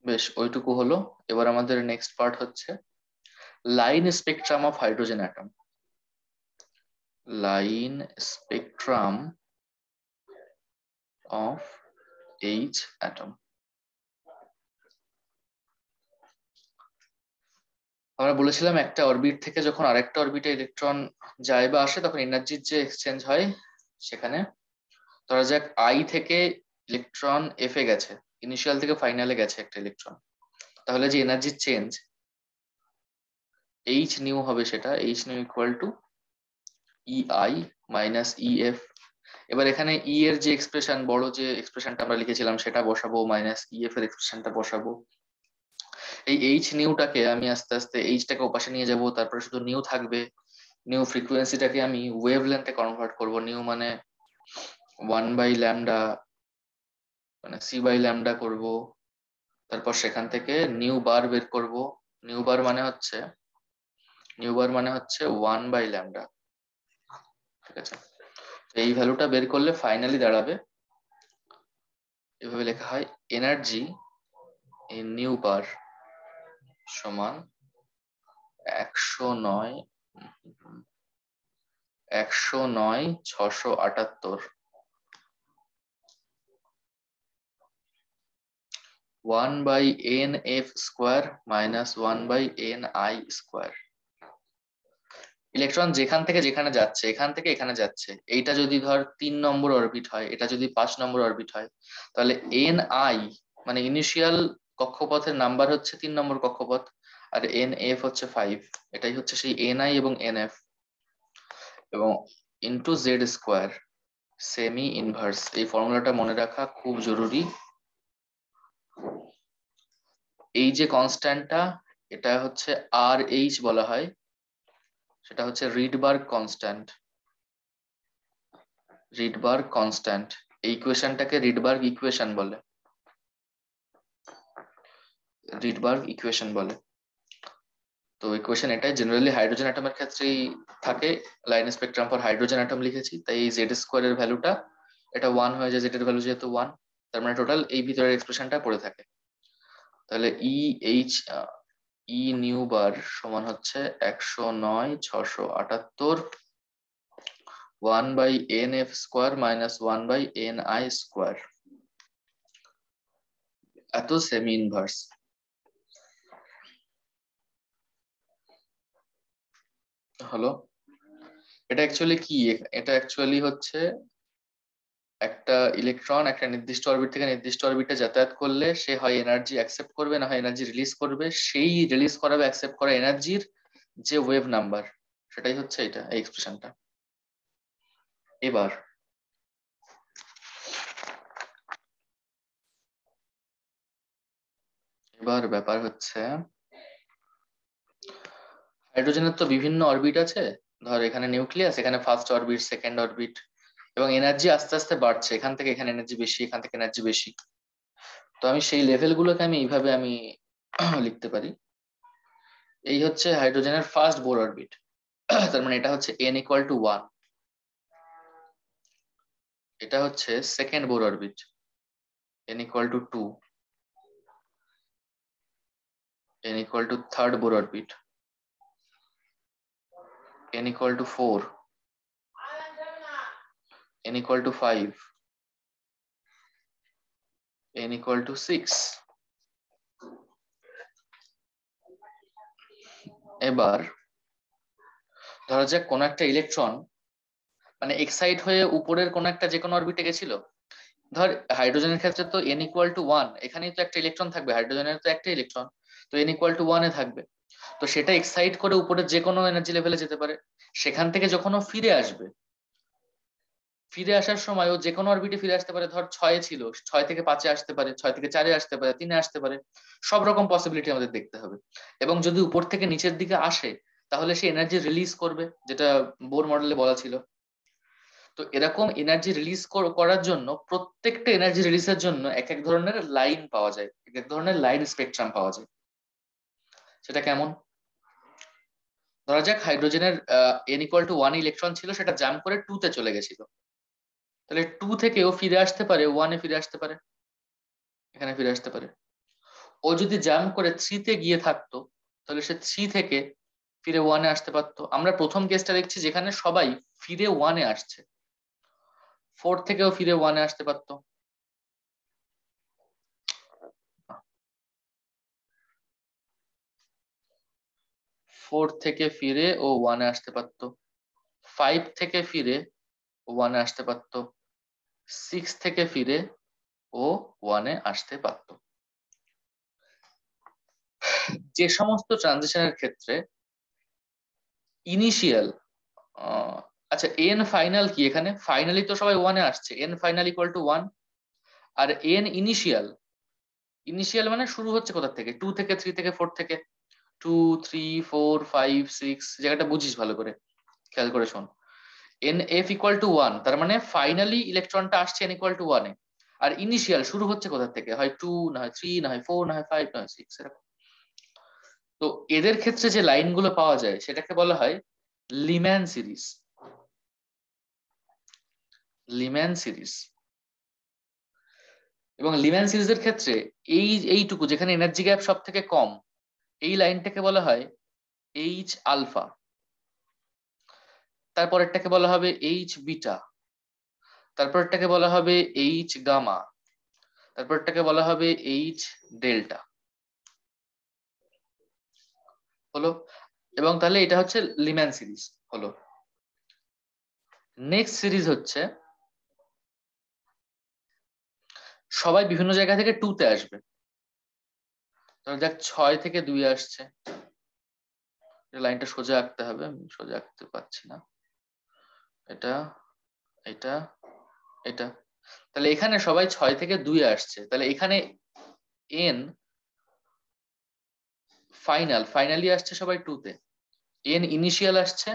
বেশ, ওইটুকু হলো। এবার আমাদের নেক্সট পার্ট হচ্ছে line spectrum of hydrogen atom. Line spectrum of H atom. আমরা বলেছিলাম একটা অরবিট থেকে যখন আরেকটা অরবিটে ইলেকট্রন যায় বা আসে তখন এনার্জির যে এক্সচেঞ্জ হয়, সেখানে ধরা যাক আই থেকে ইলেকট্রন এফ এ গেছে, ইনিশিয়াল থেকে ফাইনালে গেছে একটা ইলেকট্রন, তাহলে যে এনার্জির চেঞ্জ এইচ নিউ হবে, সেটা H nu equal two E I minus E F. এবার এখানে ই এর যে এক্সপ্রেশন, বড় যে এক্সপ্রেশনটা আমরা লিখেছিলাম সেটা বসাবো, মাইনাস ই এফ এর এক্সপ্রেশনটা বসাবো। এই এইচ নিউটাকে আমি আস্তে আস্তে এইচটাকে ওপাশে নিয়ে যাব, তারপরে শুধু নিউ থাকবে। নিউ ফ্রিকোয়েন্সিটাকে আমি ওয়েভ লেন্থে কনভার্ট করব। নিউ মানে 1/λ, মানে c/λ করব। তারপর সেখান থেকে নিউ বার বের করব। নিউ বার মানে হচ্ছে 1/λ। ঠিক আছে, তো এই ভ্যালুটা বের করলে ফাইনালি দাঁড়াবে, এভাবে লেখা হয়, এনার্জি ইন নিউ বার সমান 109,678 1/nf square minus 1/ni square. Electron যেখান থেকে যেখানে যাচ্ছে, এখান থেকে এখানে যাচ্ছে, এইটা যদি ধর 3 নম্বর অরবিট হয়, এটা যদি 5 নম্বর অরবিট হয়, তাহলে এন আই মানে ইনিশিয়াল কক্ষপথের নাম্বার হচ্ছে 3 নম্বর কক্ষপথ, আর এন এফ হচ্ছে 5। এটাই হচ্ছে সেই এন আই এবং এন এফ, এবং into Z square semi inverse. এই ফর্মুলাটা মনে রাখা খুব জরুরি। এই যে কনস্ট্যান্টটা, এটা হচ্ছে আর এইচ বলা হয়, সেটা হচ্ছে রিডবার্গ কনস্ট্যান্ট। রিডবার্গ কনস্ট্যান্ট, এই ইকুয়েশনটাকে রিডবার্গ ইকুয়েশন বলে। রিডবার্গ ইকুয়েশন বলে। তো ইকুয়েশন এটাই, জেনারেলি হাইড্রোজেন অ্যাটমের ক্ষেত্রেই থাকে। Line spectrum for hydrogen atom লিখেছি, তাই এই জেড স্কোয়ারের ভ্যালুটা এটা 1 হয়ে যায়, জেড এর ভ্যালু যেহেতু 1, তার মানে টোটাল এই ভিতরের এক্সপ্রেশনটা পড়ে থাকে। তাহলে ই এইচ ই নিউ বার সমান হচ্ছে 109,678 1/nf square minus 1/ni square, এত সেমি ইনভার্স। হলো, এটা অ্যাকচুয়ালি কি? এটা অ্যাকচুয়ালি হচ্ছে একটা ইলেকট্রন একটা নির্দিষ্ট অরবিট থেকে নির্দিষ্ট অরবিটে যাতায়াত করলে সে হয় এনার্জি অ্যাকসেপ্ট করবে, না হয় এনার্জি রিলিজ করবে। সেই রিলিজ করা বা অ্যাকসেপ্ট করা এনার্জির যে ওয়েভ নাম্বার, সেটাই হচ্ছে এটা, এই এক্সপ্রেশনটা। এবার ব্যাপার হচ্ছে, হাইড্রোজেনের তো বিভিন্ন অরবিট আছে। ধর এখানে নিউক্লিয়াস, এখানে ফার্স্ট অরবিট, সেকেন্ড অরবিট, এবং এনার্জি আস্তে আস্তে বাড়ছে, এখান থেকে এখানে এনার্জি বেশি, এখান থেকে এনার্জি বেশি। তো আমি সেই লেভেলগুলোকে আমি এইভাবে লিখতে পারি। এই হচ্ছে হাইড্রোজেনের ফার্স্ট বোর অরবিট, তার মানে এটা হচ্ছে n ইকুয়াল টু 1। এটা হচ্ছে second Bohr orbit, n equal to 2। n equal to third Bohr orbit, n equal to 4। n equal to 5। n equal to 6। এবার ধরা যাক কোন একটা ইলেকট্রন মানে এক্সাইট হয়ে উপরের কোন একটা যে কোনো অরবিটে গেছিল। ধর হাইড্রোজেনের ক্ষেত্রে তো n ইকুয়াল টু 1, এখানেই তো একটা ইলেকট্রন থাকবে, হাইড্রোজেনের তো একটা ইলেকট্রন, তো n ইকুয়াল টু 1 এ থাকবে। তো সেটা এক্সাইট করে উপরের যে কোনো এনার্জি লেভেলে যেতে পারে। সেখান থেকে যখন ও ফিরে আসবে, ফিরে আসার সময় ও যে কোনো অরবিটে ফিরে আসতে পারে। ধর 6 ছিল, 6 থেকে 5-এ আসতে পারে, 6 থেকে 4-এ আসতে পারে, 3-এ আসতে পারে। সব রকম পসিবিলিটি আমাদের দেখতে হবে। এবং যদি উপর থেকে নিচের দিকে আসে, তাহলে সে এনার্জি রিলিজ করবে, যেটা বোর মডেলে বলা ছিল। তো এরকম এনার্জি রিলিজ করার জন্য, প্রত্যেকটা এনার্জি রিলিজের জন্য এক এক ধরনের লাইন পাওয়া যায়, এক এক ধরনের লাইন স্পেকট্রাম পাওয়া যায়। সেটা কেমন? ধরা যাক হাইড্রোজেনের n ইকুয়াল টু 1 ইলেকট্রন ছিল, সেটা জাম্প করে 2 তে চলে গেছিল। তাহলে 2 থেকে ও ফিরে আসতে পারে, 1-এ ফিরে আসতে পারে, এখানে ফিরে আসতে পারে। ও যদি জাম্প করে 3 তে গিয়ে থাকতো তাহলে সে 3 থেকে ফিরে 1 এ আসতে পারতো। আমরা প্রথম কেসটা দেখছি যেখানে সবাই ফিরে 1 এ আসছে, 4 থেকেও ফিরে 1 এ আসতে পারতো। 4 থেকে ফিরে ও 1 এ আসতে পারতো, 5 থেকে ফিরে ও 1 এ আসতে পারতো, 6 থেকে ফিরে ও 1 এ আসতে পারতো। যে সমস্ত ট্রানজিশনের ক্ষেত্রে ইনিশিয়াল, আচ্ছা এন ফাইনাল কি, এখানে ফাইনালি তো সবাই 1 এ আসছে, এন ফাইনাল ইকুয়াল টু 1, আর এন ইনিশিয়াল, ইনিশিয়াল মানে শুরু হচ্ছে কোথা থেকে, 2 থেকে 3 থেকে 4 থেকে, 2 3 4 5 6, জায়গাটা বুঝিস ভালো করে, খেয়াল করে শোন। এন এফ ইকুয়াল টু 1, তার মানে ফাইনালি ইলেকট্রনটা আসছে এন ইকুয়াল টু 1 এ, আর ইনিশিয়াল শুরু হচ্ছে কোথা থেকে, হয় 2 না হয় 3 না হয় 4 না হয় 5 না হয় 6 এরকম। তো এদের ক্ষেত্রে যে লাইনগুলো পাওয়া যায় সেটাকে বলা হয় লিম্যান সিরিজ, লিম্যান সিরিজ। এবং লিম্যান সিরিজের ক্ষেত্রে এইটুকু যেখানে এনার্জি গ্যাপ সব থেকে কম, এই লাইনটাকে বলা হয় এইচ আলফা, তারপরেরটাকে বলা হবে এইচ বিটা, তারপরেরটাকে বলা হবে এইচ গামা, তারপরেরটাকে বলা হবে এইচ ডেল্টা। হলো, এবং তাহলে এটা হচ্ছে লিম্যান সিরিজ হলো। নেক্সট সিরিজ হচ্ছে সবাই বিভিন্ন জায়গা থেকে 2 তে আসবে, তাহলে দেখ 6 থেকে 2 আসছে, লাইনটা সোজা আঁকতে হবে, আমি সোজা আঁকতে পারছি না, এটা এটা এটা, তাহলে এখানে সবাই 6 থেকে 2 আসছে, তাহলে এখানে এন ফাইনালি আসছে সবাই 2 তে, এন ইনিশিয়াল আসছে,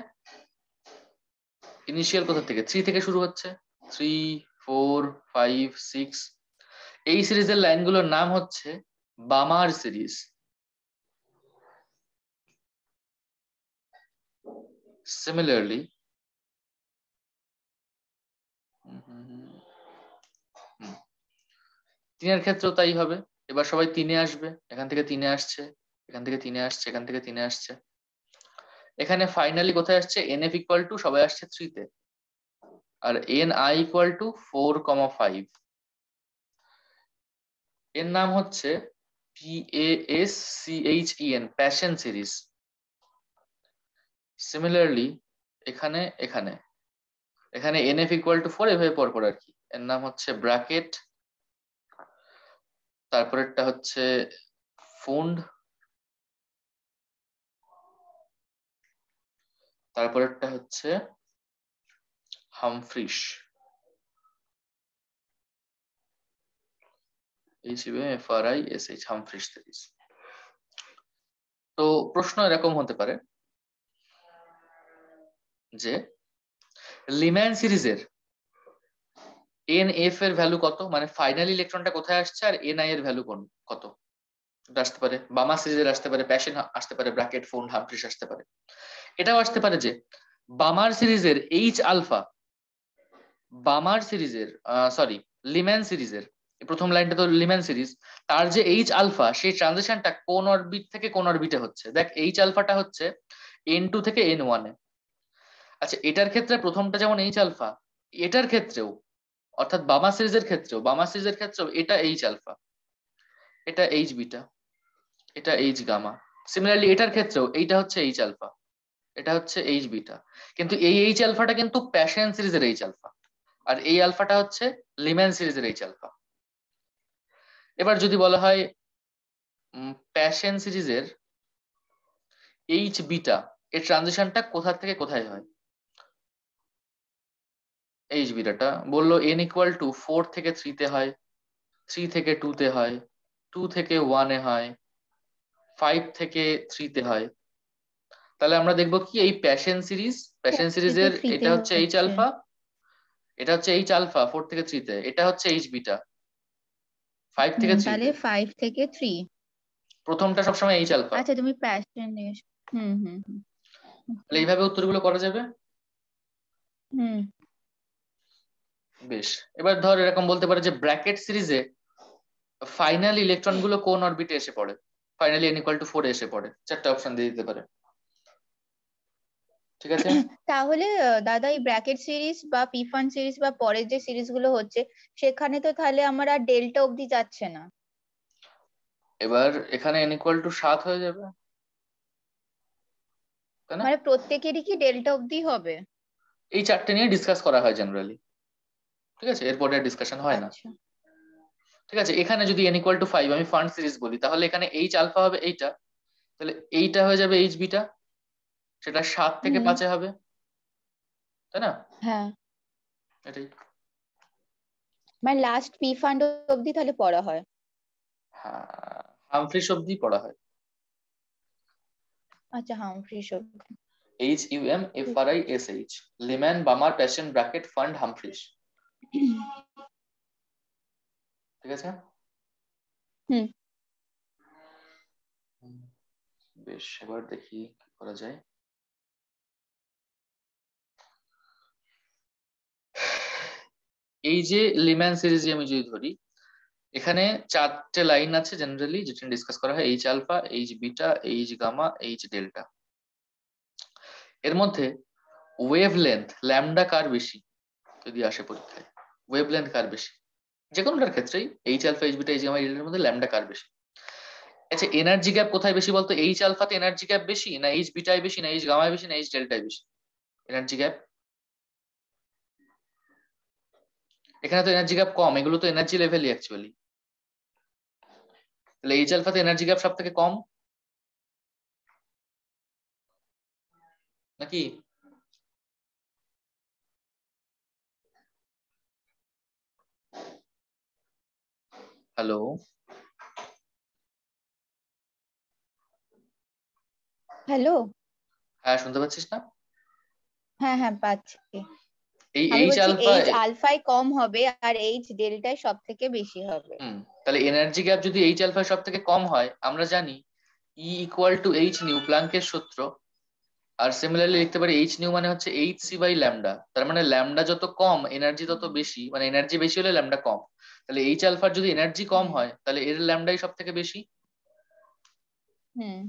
ইনিশিয়াল কোথা থেকে 3 থেকে শুরু হচ্ছে, 3 4 5 6। এই সিরিজের লাইনগুলোর নাম হচ্ছে বামার সিরিজ। সিমিলারলি তিনের ক্ষেত্রেও তাই হবে, এবার সবাই 3 এ আসবে, এখান থেকে 3 এ আসছে, এখান থেকে 3 এ আসছে, এখান থেকে 3 এ আসছে, এখানে ফাইনালি কোথায় আসছে, এন এফ ইকুয়াল টু সবাই আসছে 3 তে, আর এন আই ইকুয়াল টু 4,5। এর নাম হচ্ছে PASCHEN, প্যাশন সিরিজ। সিমিলারলি এখানে এখানে এখানে এনএফ ইকুয়াল টু 4 এভাবে পরপর আর কি, এর নাম হচ্ছে ব্র্যাকেট, তারপরেরটা হচ্ছে ফুন্ড, তারপরেরটা হচ্ছে হামফ্রিস, HUMFRISH, হামফ্রিস সিরিজ। তো প্রশ্ন এরকম হতে পারে যে লিম্যান সিরিজের এন এফ এর ভ্যালু কত, মানে ফাইনাল ইলেকট্রনটা কোথায় আসছে, আর এন আই এর ভ্যালু কত, এটা আসতে পারে, বামা সিরিজের আসতে পারে, প্যাশন আসতে পারে, ব্র্যাকেট ফুন্ড হামফ্রিস আসতে পারে। এটাও আসতে পারে যে বামার সিরিজের এইচ আলফা, বামার সিরিজের সরি লিম্যান সিরিজের প্রথম লাইনটা তো লিম্যান সিরিজ, তার যে এইচ আলফা সেই ট্রানজিশনটা কোন অরবিট থেকে কোন অরবিটে হচ্ছে, দেখ এইচ আলফাটা হচ্ছে N2 থেকে N1 এ। আচ্ছা এটার ক্ষেত্রে প্রথমটা যেমন এইচ আলফা, এটার ক্ষেত্রেও অর্থাৎ বামা সিরিজের ক্ষেত্রেও এটা এইচ আলফা, এটা এইচ বিটা, এটা এইচ গামা। সিমিলারলি এটার ক্ষেত্রেও এইটা হচ্ছে এইচ আলফা, এটা হচ্ছে এইচ বিটা, কিন্তু এই এইচ আলফাটা কিন্তু প্যাশন সিরিজের এইচ আলফা, আর এই আলফাটা হচ্ছে লিম্যান সিরিজের এইচ আলফা। এবার যদি বলা হয় প্যাশন সিরিজের এইচ বিটা এর ট্রানজিশনটা কোথা থেকে কোথায় হয়, এইচ বিটাটা বললো n ইকুয়াল টু 4 থেকে 3 তে হয়, 3 থেকে 2 তে হয়, 2 থেকে 1 এ হয়, 5 থেকে 3 তে হয়। তাহলে আমরা দেখবো কি এই প্যাশন 4 থেকে সিরিজের 3 তে এটা হচ্ছে এইচ হচ্ছে। আলফা, এটা হচ্ছে এইচ আলফা 4 থেকে 3 তে, এটা হচ্ছে এইচ বিটা 5 থেকে 3 তাহলে তে, 5 থেকে 3। প্রথমটা সবসময় এইচ আলফা। আচ্ছা তুমি প্যাশন হুম হুম হুম তাহলে এইভাবে উত্তরগুলো করা যাবে। হুম বেশ, এবার ধর এরকম বলতে পারে যে ব্র্যাকেট সিরিজে ফাইনাল ইলেকট্রন গুলো কোন অরবিটে এসে পড়ে? ফাইনালি n=4 এসে পড়ে। চারটা অপশন দিয়ে দিতে পারে, ঠিক আছে? তাহলে দাদা এই ব্র্যাকেট সিরিজ বা পিফান সিরিজ বা পরের যে সিরিজ গুলো হচ্ছে সেখানে তো তাহলে আমার আর ডেল্টা অবধি যাচ্ছে না। এবার এখানে n=7 হয়ে যাবে, তাই না? মানে প্রত্যেকেরই কি ডেল্টা অবধি হবে? এই চারটে নিয়ে ডিসকাস করা হয় জেনারেলি, ঠিক আছে? এরপরে ডিসকাশন হয় না, আচ্ছা। ঠিক আছে? এখানে যদি n=5 আমি ফান্ড সিরিজ বলি, তাহলে এখানে এইচ আলফা হবে এইটা, তাহলে এইটা হয়ে যাবে এইচ বিটা, সেটা 7 থেকে হুম। 5 হবে, তাই না? হ্যাঁ, এটাই। মানে লাস্ট পি ফান্ড অবধি তাহলে পড়া হয়। হ্যাঁ, হামফ্রিস অব্দি পড়া হয়। আচ্ছা, হামফ্রি অবধি। HUMFRISH, Lyman, Balmer, Paschen, Brackett, Pfund, Humphreys, ঠিক আছে? হুম। বেশ, এবার দেখি কি করা যায়। এই যে লিম্যান সিরিজ আমি যদি ধরি, এখানে চারটে লাইন আছে জেনারেলি যেটা ডিসকাস করা হয়, H alpha, H beta, H gamma, H delta. এর মধ্যে ওয়েভ লেন্থ ল্যামডা কার বেশি যদি আসে পরীক্ষায়, ওয়েভ লেন্থ কার বেশি, যে কোনোটার ক্ষেত্রেই H alpha, H beta, H gamma, এর মধ্যে ল্যামডা কার বেশি? আচ্ছা, এনার্জি গ্যাপ কোথায় বেশি বলতো? এইচ আলফাতে এনার্জি গ্যাপ বেশি, না এইচ বিটায় বেশি, না এইচ গামায় বেশি, না এইচ ডেল্টায় বেশি এনার্জি গ্যাপ? এখানে তো এনার্জি গ্যাপ কম, এগুলো তো এনার্জি লেভেলই অ্যাকচুয়ালি। তাহলে এইচ আলফাতে এনার্জি গ্যাপ সব থেকে কম নাকি? Hello, hello. হ্যাঁ শুনতে পাচ্ছিস না? হ্যাঁ হ্যাঁ, পাচ্ছি। এই আমি এইচ বলছি আলফা, এইচ আলফায় কম হবে আর এইচ ডেল্টায় সব থেকে বেশি হবে। তাহলে এনার্জি গ্যাপ যদি এইচ আলফা সব থেকে কম হয়, আমরা জানি E=H নিউ, প্ল্যাঙ্কের সূত্র। আর সিমিলারলি লিখতে পারি এইচ নিউ মানে হচ্ছে এইচ সি বাই ল্যামডা, তার মানে ল্যামডা যত কম এনার্জি তত বেশি, মানে এনার্জি বেশি হলে ল্যামডা কম। তাহলে এইচ আলফার যদি এনার্জি কম হুম। হয় তাহলে এর ল্যামডাই সব থেকে বেশি। হুম।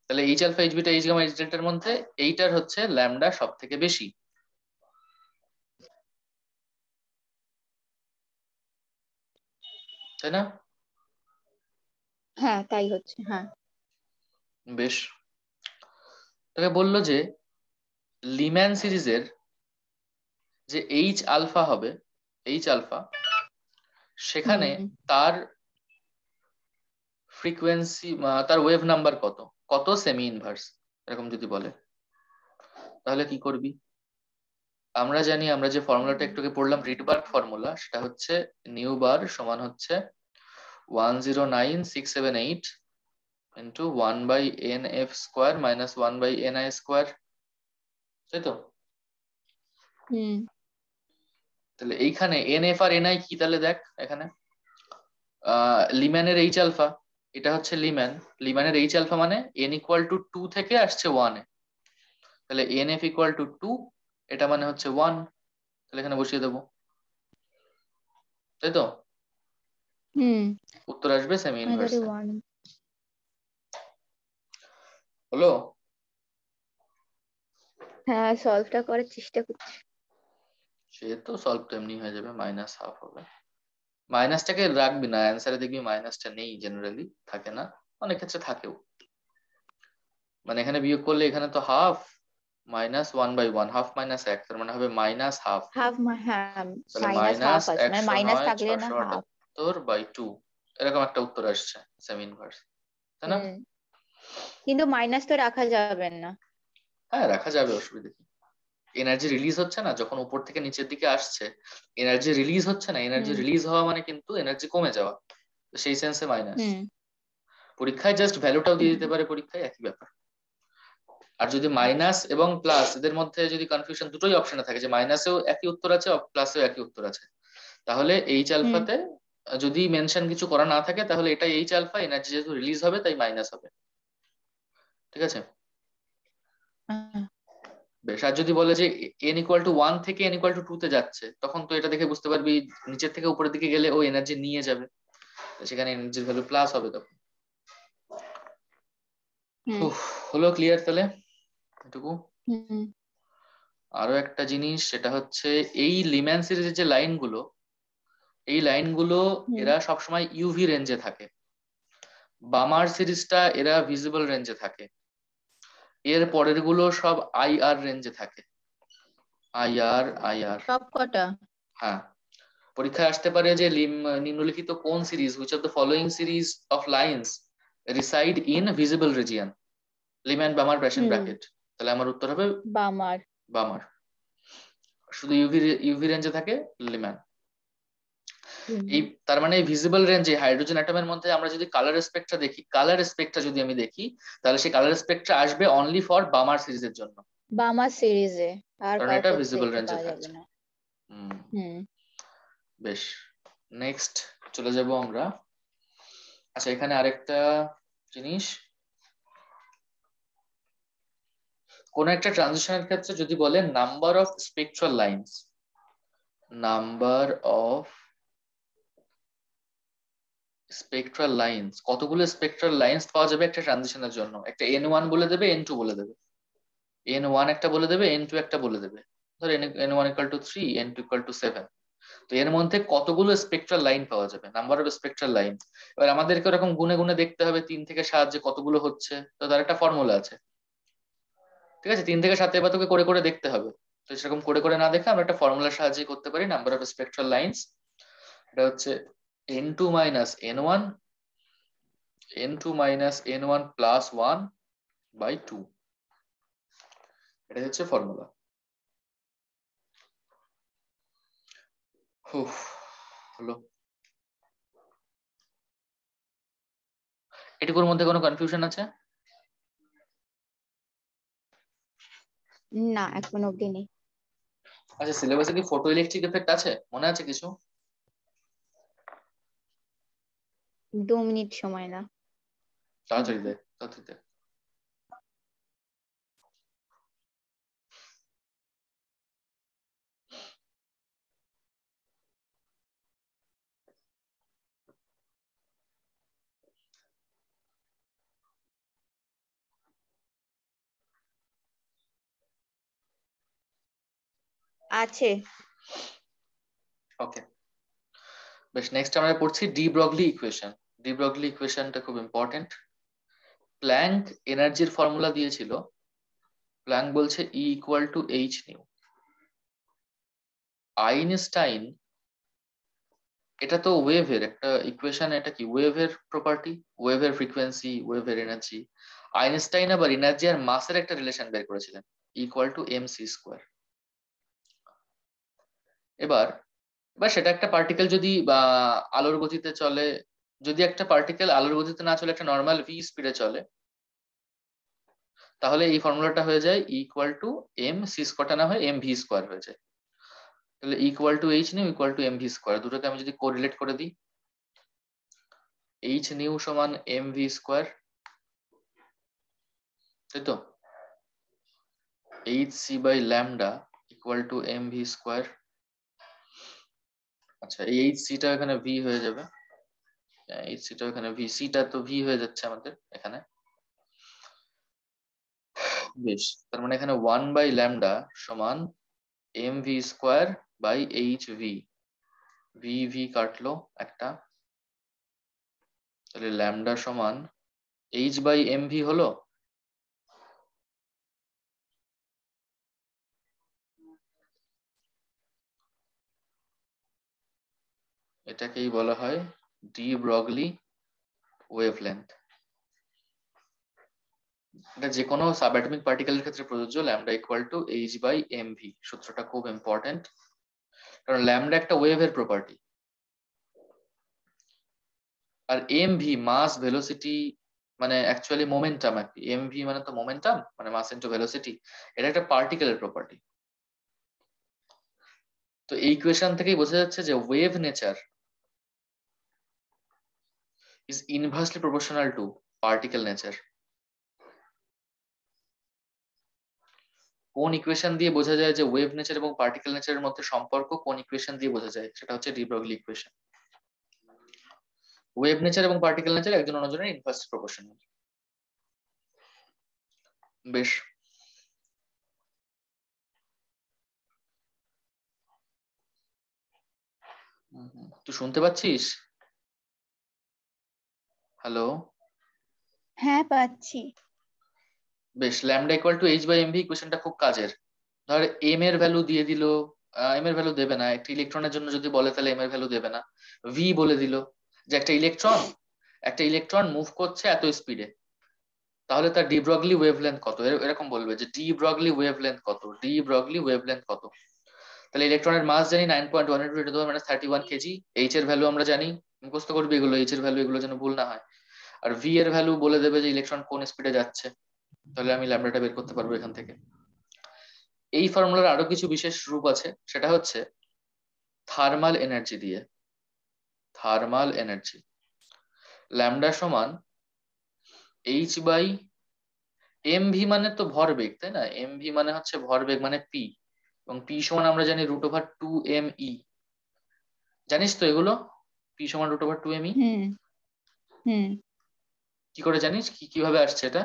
তাহলে H alpha, H beta, H gamma, H ডেল্টার মধ্যে এইটার হচ্ছে ল্যামডা সব থেকে বেশি, তাই না? হ্যাঁ, তাই হচ্ছে, হ্যাঁ। বেশ, তোকে বললো যে লিম্যান সিরিজের যে এইচ আলফা হবে, এইচ আলফা, সেখানে হুম। তার ফ্রিকোয়েন্সি, তার ওয়েভ নাম্বার কত, কত সেমি ইনভার্স, এরকম যদি বলে তাহলে কি করবি? আমরা জানি, আমরা যে ফর্মুলাটা একটু আগে পড়লাম রিডবার্গ ফর্মুলা, সেটা হচ্ছে নিউ বার সমান হচ্ছে 109,678 ইন্টু 1/nf² মাইনাস 1/ni², তাই তো? হুম। তাহলে এইখানে nf আর ni কি তাহলে দেখ এখানে, লিম্যানের এইচ আলফা, এটা হচ্ছে লিম্যান, লিম্যানের এইচ আলফা মানে n=2 থেকে আসছে 1 এ, তাহলে nf=2, এটা মানে হচ্ছে 1, তাহলে এখানে বসিয়ে দেবো, তাই তো? হুম। উত্তর আসবে সেমি মানে তাহলে ইনভার্সে। 1। হলো? হ্যাঁ, সলভটা করার চেষ্টা করছি। সে তো সলভ তো এমনি হয়ে যাবে, -1/2 হবে। মাইনাসটাকে রাখবি না অ্যান্সারে, দেখবি মাইনাসটা নেই জেনারেলি, থাকে না, অনেক ক্ষেত্রে থাকেও। মানে এখানে বিয়োগ করলে এখানে তো হাফ, -1/1, হাফ মাইনাস 1, তার মানে হবে -1/2। হাফ, হ্যাঁ। তাহলে মাইনাস হাফ আছে, মানে মাইনাস থাকলে না হাফ। -109,678/2, এরকম একটা উত্তর আসছে সেমি ইনভার্স, তাই না? হুম। কিন্তু মাইনাস তো রাখা যাবে না। হ্যাঁ রাখা যাবে, অসুবিধা কি? এনার্জি রিলিজ হচ্ছে না যখন উপর থেকে নিচের দিকে আসছে, এনার্জি রিলিজ হচ্ছে না, এনার্জি হুম। রিলিজ হওয়া মানে কিন্তু এনার্জি কমে যাওয়া, তো সেই সেন্সে মাইনাস। হুম। পরীক্ষায় জাস্ট ভ্যালুটাও দিয়ে হুম। দিতে পারে, পরীক্ষায় একই ব্যাপার। আর যদি মাইনাস এবং প্লাস এদের মধ্যে যদি কনফিউশন, দুটোই অপশনে থাকে যে মাইনাসেও একই উত্তর আছে, প্লাসেও একই উত্তর আছে, তাহলে এইচ হুম। আলফাতে যদি মেনশন কিছু করা না থাকে তাহলে এটাই এইচ আলফা, এনার্জি যেহেতু রিলিজ হবে তাই মাইনাস হবে, ঠিক আছে? আহ, বেশ, আর যদি বলে যে n=1 থেকে n=2 তে যাচ্ছে, তখন তো এটা দেখে বুঝতে পারবি নিচের থেকে উপরের দিকে গেলে ও এনার্জি নিয়ে যাবে, সেখানে এনার্জির ভ্যালু প্লাস হবে তখন। হুম হলো ক্লিয়ার তাহলে এটুকু? হুম আরো একটা জিনিস সেটা হচ্ছে এই লিম্যান সিরিজের যে লাইনগুলো, এই লাইনগুলো হুম এরা সবসময় ইউভি রেঞ্জে থাকে। বামার সিরিজটা এরা ভিজিবল রেঞ্জে থাকে। এর পরের গুলো সব আইআর রেঞ্জে থাকে। IR IR. সব কটা? হ্যাঁ, পরীক্ষায় আসতে পারে যে নিম্নলিখিত কোন series, which of the following series of lines reside in visible region, Lyman Balmer Paschen hmm Brackett. তাহলে আমার উত্তর হবে বামার। বামার। শুধু ইউভি ইউভি রেঞ্জে থাকে লিম্যান। এই তার মানে ভিজিবল রেঞ্জে হাইড্রোজেন অ্যাটমের মধ্যে আমরা যদি কালার স্পেক্ট্রা দেখি, কালার স্পেক্ট্রা যদি আমি দেখি, তাহলে সেই কালার স্পেক্ট্রা আসবে অনলি ফর বামার সিরিজের জন্য, বামার সিরিজে, আর কারণ এটা কাউকে ভিজিবল দেখতে রেঞ্জে পাওয়া যাবে থাকছে। না। হুম, হুম বেশ। নেক্সট চলে যাব আমরা। আচ্ছা, এখানে আরেকটা জিনিস, কোন একটা ট্রানজিশনের ক্ষেত্রে যদি বলে number of spectral lines, number of spectral lines, কতগুলো স্পেকট্রাল লাইন্স পাওয়া যাবে একটা ট্রানজিশনের জন্য, একটা N1 বলে দেবে, N2 বলে দেবে। N1 একটা বলে দেবে, N2 একটা বলে দেবে। ধর N1 equal to 3, N2 equal to 7। তো এর মধ্যে কতগুলো স্পেকট্রাল লাইন পাওয়া যাবে, নাম্বার অফ স্পেকট্রাল লাইন। এবার আমাদেরকে ওরকম গুনে গুনে দেখতে হবে 3 থেকে 7 যে কতগুলো হচ্ছে। তো তার একটা ফর্মুলা আছে, ঠিক আছে? 3 থেকে 7 এবার তোকে করে করে দেখতে হবে। তো সেরকম করে করে না দেখে আমরা একটা ফর্মুলার সাহায্যে করতে পারি। নাম্বার অফ স্পেকট্রাল লাইন্স এটা হচ্ছে N2 minus N1, N2 minus N1 plus 1 by 2। এটাই হচ্ছে ফর্মুলা। হলো? এটুকুর মধ্যে কোনো কনফিউশন আছে? না, এখন অব্দি নেই। আচ্ছা, সিলেবাসে কি ফটো ইলেকট্রিক এফেক্ট আছে, মনে আছে কিছু? 2 মিনিট সময় না। তাড়াতাড়ি দেখ, তাড়াতাড়ি দেখ। আছে। ওকে, বেশ। নেক্সট আমরা পড়ছি de Broglie equation. De Broglie ইকুয়েশনটা খুব ইম্পর্টেন্ট। প্ল্যাঙ্ক এনার্জির ফর্মুলা দিয়েছিল। প্ল্যাঙ্ক বলছে E equal to H nu. Einstein, এটা তো ওয়েভের একটা ইকুয়েশন, এটা কি ওয়েভের প্রপার্টি, ওয়েভের ফ্রিকোয়েন্সি, ওয়েভের এনার্জি। আইনস্টাইন আবার এনার্জি আর মাসের একটা রিলেশন বের করেছিলেন, ইকুয়াল টু এমসি স্কোয়ার। এবার এবার সেটা একটা পার্টিকেল যদি বা আলোর গতিতে চলে, যদি একটা পার্টিকেল আলোর গতিতে না চলে একটা নর্মাল ভি স্পিডে চলে, তাহলে এই ফর্মুলাটা হয়ে যায় ইকুয়াল টু এম সি স্কোয়ারটা না হয়ে এম ভি স্কোয়ার হয়ে যায়। তাহলে equal to H nu equal to M V square, দুটোকে আমি যদি কোরিলেট করে দিই, এইচ নিউ সমান এম ভি স্কোয়ার, তাই তো? H C by lambda equal to M V square. আচ্ছা, এই এইচ সিটা এখানে ভি হয়ে যাবে, এইচ সিটা এখানে ভি, সিটা তো ভি হয়ে যাচ্ছে আমাদের এখানে। বেশ, তার মানে এখানে 1 বাই ল্যামডা সমান M V square by H V. V V কাটলো একটা, তাহলে ল্যামডা সমান এইচ বাই এম ভি হলো। এটাকেই বলা হয় ডি ব্রগলি ওয়েভলেন্থ। এটা যে কোনো সাবঅ্যাটমিক পার্টিকেলের ক্ষেত্রে প্রযোজ্য, lambda equal to H by M V. সূত্রটা খুব ইম্পর্টেন্ট, কারণ ল্যামডা একটা ওয়েভের প্রপার্টি। আর এম ভি মাস ভেলোসিটি, মানে অ্যাকচুয়ালি মোমেন্টাম আর কি। এম ভি মানে তো মোমেন্টাম, মানে মাস ইনটু ভেলোসিটি। এটা একটা পার্টিকেলের প্রপার্টি। তো এই ইকুয়েশন থেকেই বোঝা যাচ্ছে যে wave nature is inversely proportional to particle nature. কোন ইকুয়েশন দিয়ে বোঝা যায় যে ওয়েভ নেচার এবং পার্টিকেল নেচারের মধ্যে সম্পর্ক, কোন ইকুয়েশন দিয়ে বোঝা যায়, সেটা হচ্ছে D Broglie equation. Wave nature এবং পার্টিকেল নেচার একজন অন্যজনের ইনভার্সলি প্রপোর্শনাল। বেশ, তুই শুনতে পাচ্ছিস? হ্যালো? হ্যাঁ পাচ্ছি। বেশ, lambda equal to H by MV ইকুয়েশনটা খুব কাজের। ধর এম এর ভ্যালু দিয়ে দিল, এম এর ভ্যালু দেবে না, একটা ইলেকট্রনের জন্য যদি বলে তাহলে এম এর ভ্যালু দেবে না, ভি বলে দিল যে একটা ইলেকট্রন মুভ করছে এত স্পিডে, তাহলে তার ডি ব্রগলি ওয়েভলেন্থ কত, এরকম বলবে যে ডি ব্রগলি ওয়েভলেন্থ কত, ডি ব্রগলি ওয়েভলেন্থ কত। তাহলে ইলেকট্রনের মাস জানি 9.1 × 10⁻³ কেজি, এইচ এর ভ্যালু আমরা জানি, মুখস্থ করবি এগুলো, এইচ এর ভ্যালু এগুলো যেন ভুল না হয়। আর ভি এর ভ্যালু বলে দেবে যে ইলেকট্রন কোন স্পিডে যাচ্ছে, তাহলে আমি ল্যামডাটা বের করতে পারবো এখান থেকে। এই ফর্মুলার আরো কিছু বিশেষ রূপ আছে, সেটা হচ্ছে থার্মাল এনার্জি দিয়ে। থার্মাল এনার্জি ল্যামডা সমান এইচ বাই এম ভি, মানে তো ভরবেগ তাই না, এম ভি মানে হচ্ছে ভরবেগ মানে পি, এবং পি সমান আমরা জানি √2mE, জানিস তো এগুলো, পি সমান √2mE? হুম হুম। কি করে জানিস, কিভাবে আসছে এটা?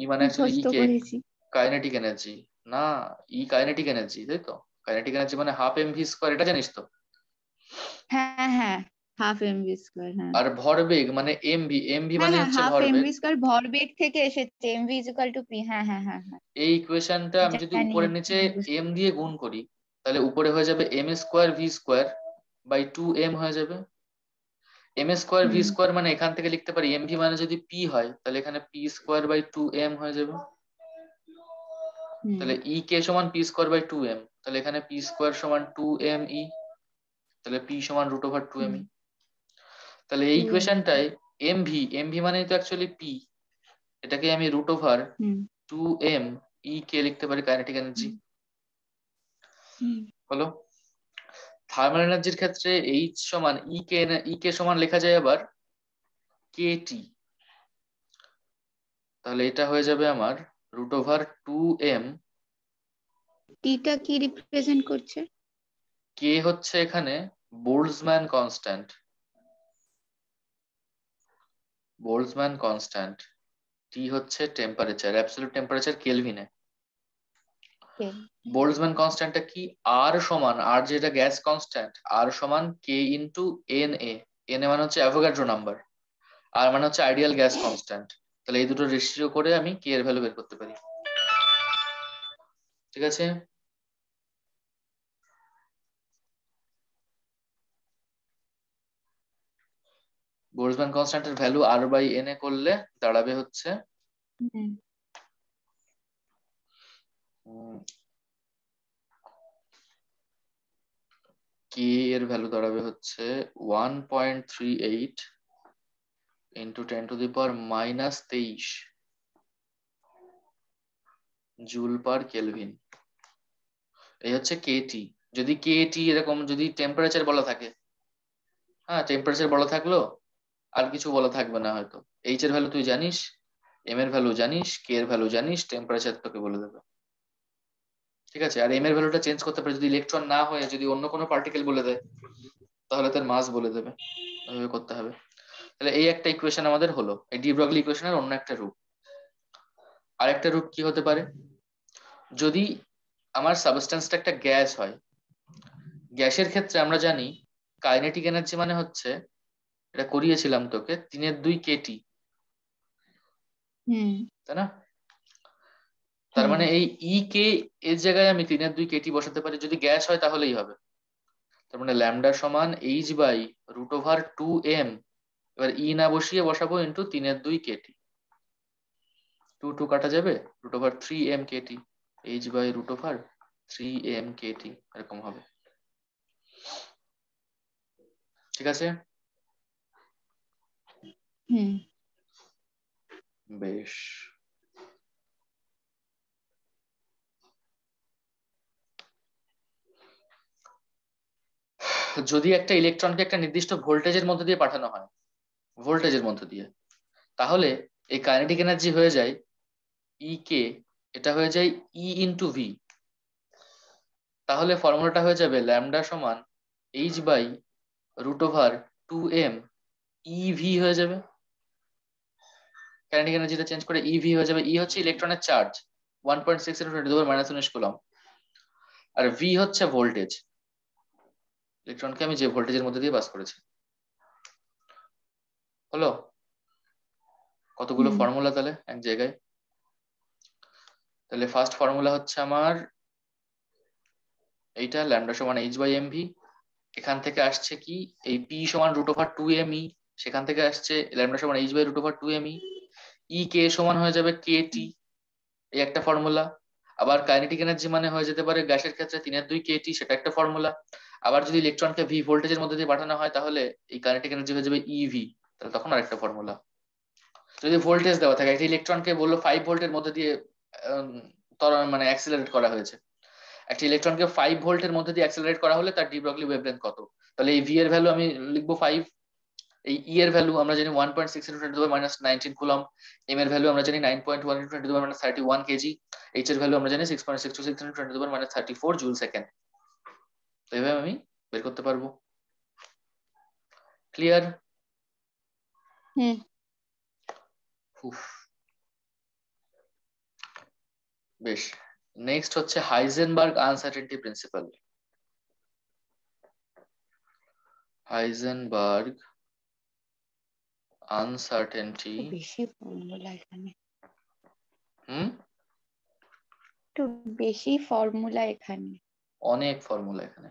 ই মানে অ্যাকচুয়ালি ই মুখস্থ কে করেছি। কাইনেটিক এনার্জি, না ই কাইনেটিক এনার্জি, তাই তো, কাইনেটিক এনার্জি মানে ½ mv², এটা জানিস তো। হ্যাঁ হ্যাঁ, ½ mv², হ্যাঁ আর ভরবেগ মানে এমভি, এমভি হ্যাঁ মানে হ্যাঁ, হচ্ছে হাফ ভরবেগ। mv² ভরবেগ থেকে এসেছে, mv = p। হ্যাঁ হ্যাঁ হ্যাঁ হ্যাঁ, এই ইকুয়েশনটা আমি যদি জানি উপরে নিচে জানি, বুঝতে এম দিয়ে গুণ করি, তাহলে উপরে হয়ে যাবে m²v²/2m হয়ে যাবে। m²v² হুম মানে এখান থেকে লিখতে পারি mv মানে যদি p হয় তাহলে এখানে p²/2m হয়ে যাবে। হুম তাহলে ই কে সমান p²/2m, তাহলে এখানে p² সমান 2me, তাহলে p সমান হুম। √2me। তাহলে এই 2m। ইকুয়েশনটায় এমভি মানে তো অ্যাকচুয়ালি p, এটাকে আমি হুম √2m লিখতে পারি কাইনেটিক এনার্জি। হুম হুম। হলো। থার্মাল এনার্জির ক্ষেত্রে এইচ সমান ই কে সমান লেখা যায় আবার কেটি, তাহলে এটা হয়ে যাবে আমার √2m। টিটা কি রিপ্রেজেন্ট করছে? কে হচ্ছে এখানে Boltzmann constant, Boltzmann constant. T হচ্ছে টেম্পারেচার, অ্যাবসলিউট টেম্পারেচার কেলভিনে। বোল্টজম্যান কনস্ট্যান্টটা কি, আর সমান, আর যেটা গ্যাস কনস্ট্যান্ট, আর সমান K into N A, N A মানে হচ্ছে অ্যাভোগাড্রো নাম্বার, আর মানে হচ্ছে আইডিয়াল গ্যাস কনস্ট্যান্ট। তাহলে এই দুটো রেশিও করে আমি কে এর ভ্যালু বের করতে পারি। ঠিক আছে, বোল্টজম্যান কনস্ট্যান্টের ভ্যালু R/N করলে দাঁড়াবে হচ্ছে হুম কে এর ভ্যালু দাঁড়াবে হচ্ছে 1.38 × 10⁻⁻23 জুল পার কেলভিন। এই হচ্ছে কেটি। যদি কেটি এরকম যদি টেম্পারেচার বলা থাকে, হ্যাঁ টেম্পারেচার বলা থাকলো, আর কিছু বলা থাকবে না হয়তো, এইচ এর ভ্যালু তুই জানিস, এম এর ভ্যালু জানিস, কে এর ভ্যালু জানিস, টেম্পারেচার তোকে বলে দেবে। ঠিক আছে, আর এম এর ভ্যালুটা চেঞ্জ করতে পারে, যদি ইলেকট্রন না হয়ে যদি অন্য কোনো পার্টিকেল বলে দেয় তাহলে তার মাস বলে দেবে, এভাবে করতে হবে। তাহলে এই একটা ইকুয়েশন আমাদের হলো, এই ডি ব্রগলি ইকুয়েশনের অন্য একটা রূপ। আরেকটা রূপ কি হতে পারে, যদি আমার সাবস্টেন্সটা একটা গ্যাস হয়, গ্যাসের ক্ষেত্রে আমরা জানি কাইনেটিক এনার্জি মানে হচ্ছে, এটা করিয়েছিলাম তোকে, 3/2 kT, হুম তাই না? তার হুম মানে এই ই কে এর জায়গায় আমি 3/2 kT বসাতে পারি, যদি গ্যাস হয় তাহলেই হবে। তার মানে ল্যামডা সমান h/√2m, এবার ই না বসিয়ে বসাবো ইন্টু 3/2 kT, 2 কাটা যাবে, √3m kT, h/√3m kT এরকম হবে। ঠিক আছে, হুম। বেশ। যদি একটা ইলেকট্রনকে একটা নির্দিষ্ট ভোল্টেজের মধ্যে দিয়ে পাঠানো হয়, ভোল্টেজের মধ্যে দিয়ে, তাহলে এই কাইনেটিক এনার্জি হয়ে যায় ই কে, এটা হয়ে যায় ই ইন্টু ভি। তাহলে ফর্মুলাটা হয়ে যাবে ল্যামডা সমান h বাই √2m ev হয়ে যাবে। কাইনেটিক এনার্জিটা চেঞ্জ করে ev হয়ে যাবে। e হচ্ছে ইলেকট্রনের চার্জ 1.6 × 10⁻19 কুলম্ব, আর v হচ্ছে ভোল্টেজ, ইলেকট্রনকে আমি যে ভোল্টেজের মধ্যে দিয়ে পাস করেছি। হলো কতগুলো ফর্মুলা তাহলে এক জায়গায়। তাহলে ফার্স্ট ফর্মুলা হচ্ছে আমার এইটা, ল্যামডা সমান h/mv। এখান থেকে আসছে কি এই p সমান √2me, সেখান থেকে আসছে ল্যামডা সমান h/√2me। e k সমান হয়ে যাবে kt, এই একটা ফর্মুলা। আবার কাইনেটিক এনার্জি মানে হয়ে যেতে পারে গ্যাসের ক্ষেত্রে 3/2 kT, সেটা একটা ফর্মুলা। আবার যদি ইলেকট্রনকে v ভোল্টেজের মধ্যে দিয়ে পাঠানো হয় তাহলে এই কাইনেটিক এনার্জি হয়ে যাবে ev, তাহলে তখন আরেকটা ফর্মুলা। যদি ভোল্টেজ দেওয়া থাকে, একটা ইলেকট্রনকে বললো 5 ভোল্টের মধ্যে দিয়ে মানে অ্যাক্সিলারেট করা হয়েছে, একটা ইলেকট্রনকে 5 ভোল্টের মধ্যে দিয়ে অ্যাক্সিলারেট করা হলে তার ডি ব্রগলি ওয়েভলেন্থ কত, তাহলে এই v এর ভ্যালু আমি লিখবো 5, এই e এর ভ্যালু আমরা জানি 1.6 × 10⁻19 কুলম্ব, m এর ভ্যালু আমরা জানি 9.1 × 10⁻31 কেজি, h এর ভ্যালু আমরা জানি 6.626 × 10⁻34 জুল সেকেন্ড। তো এইভাবে আমি বের করতে পারবো। ক্লিয়ার? বেশ, নেক্সট হচ্ছে Heisenberg uncertainty principal. Heisenberg uncertainty, বেশি ফর্মুলা এখানে, হুম একটু বেশি ফর্মুলা এখানে, অনেক ফর্মুলা এখানে।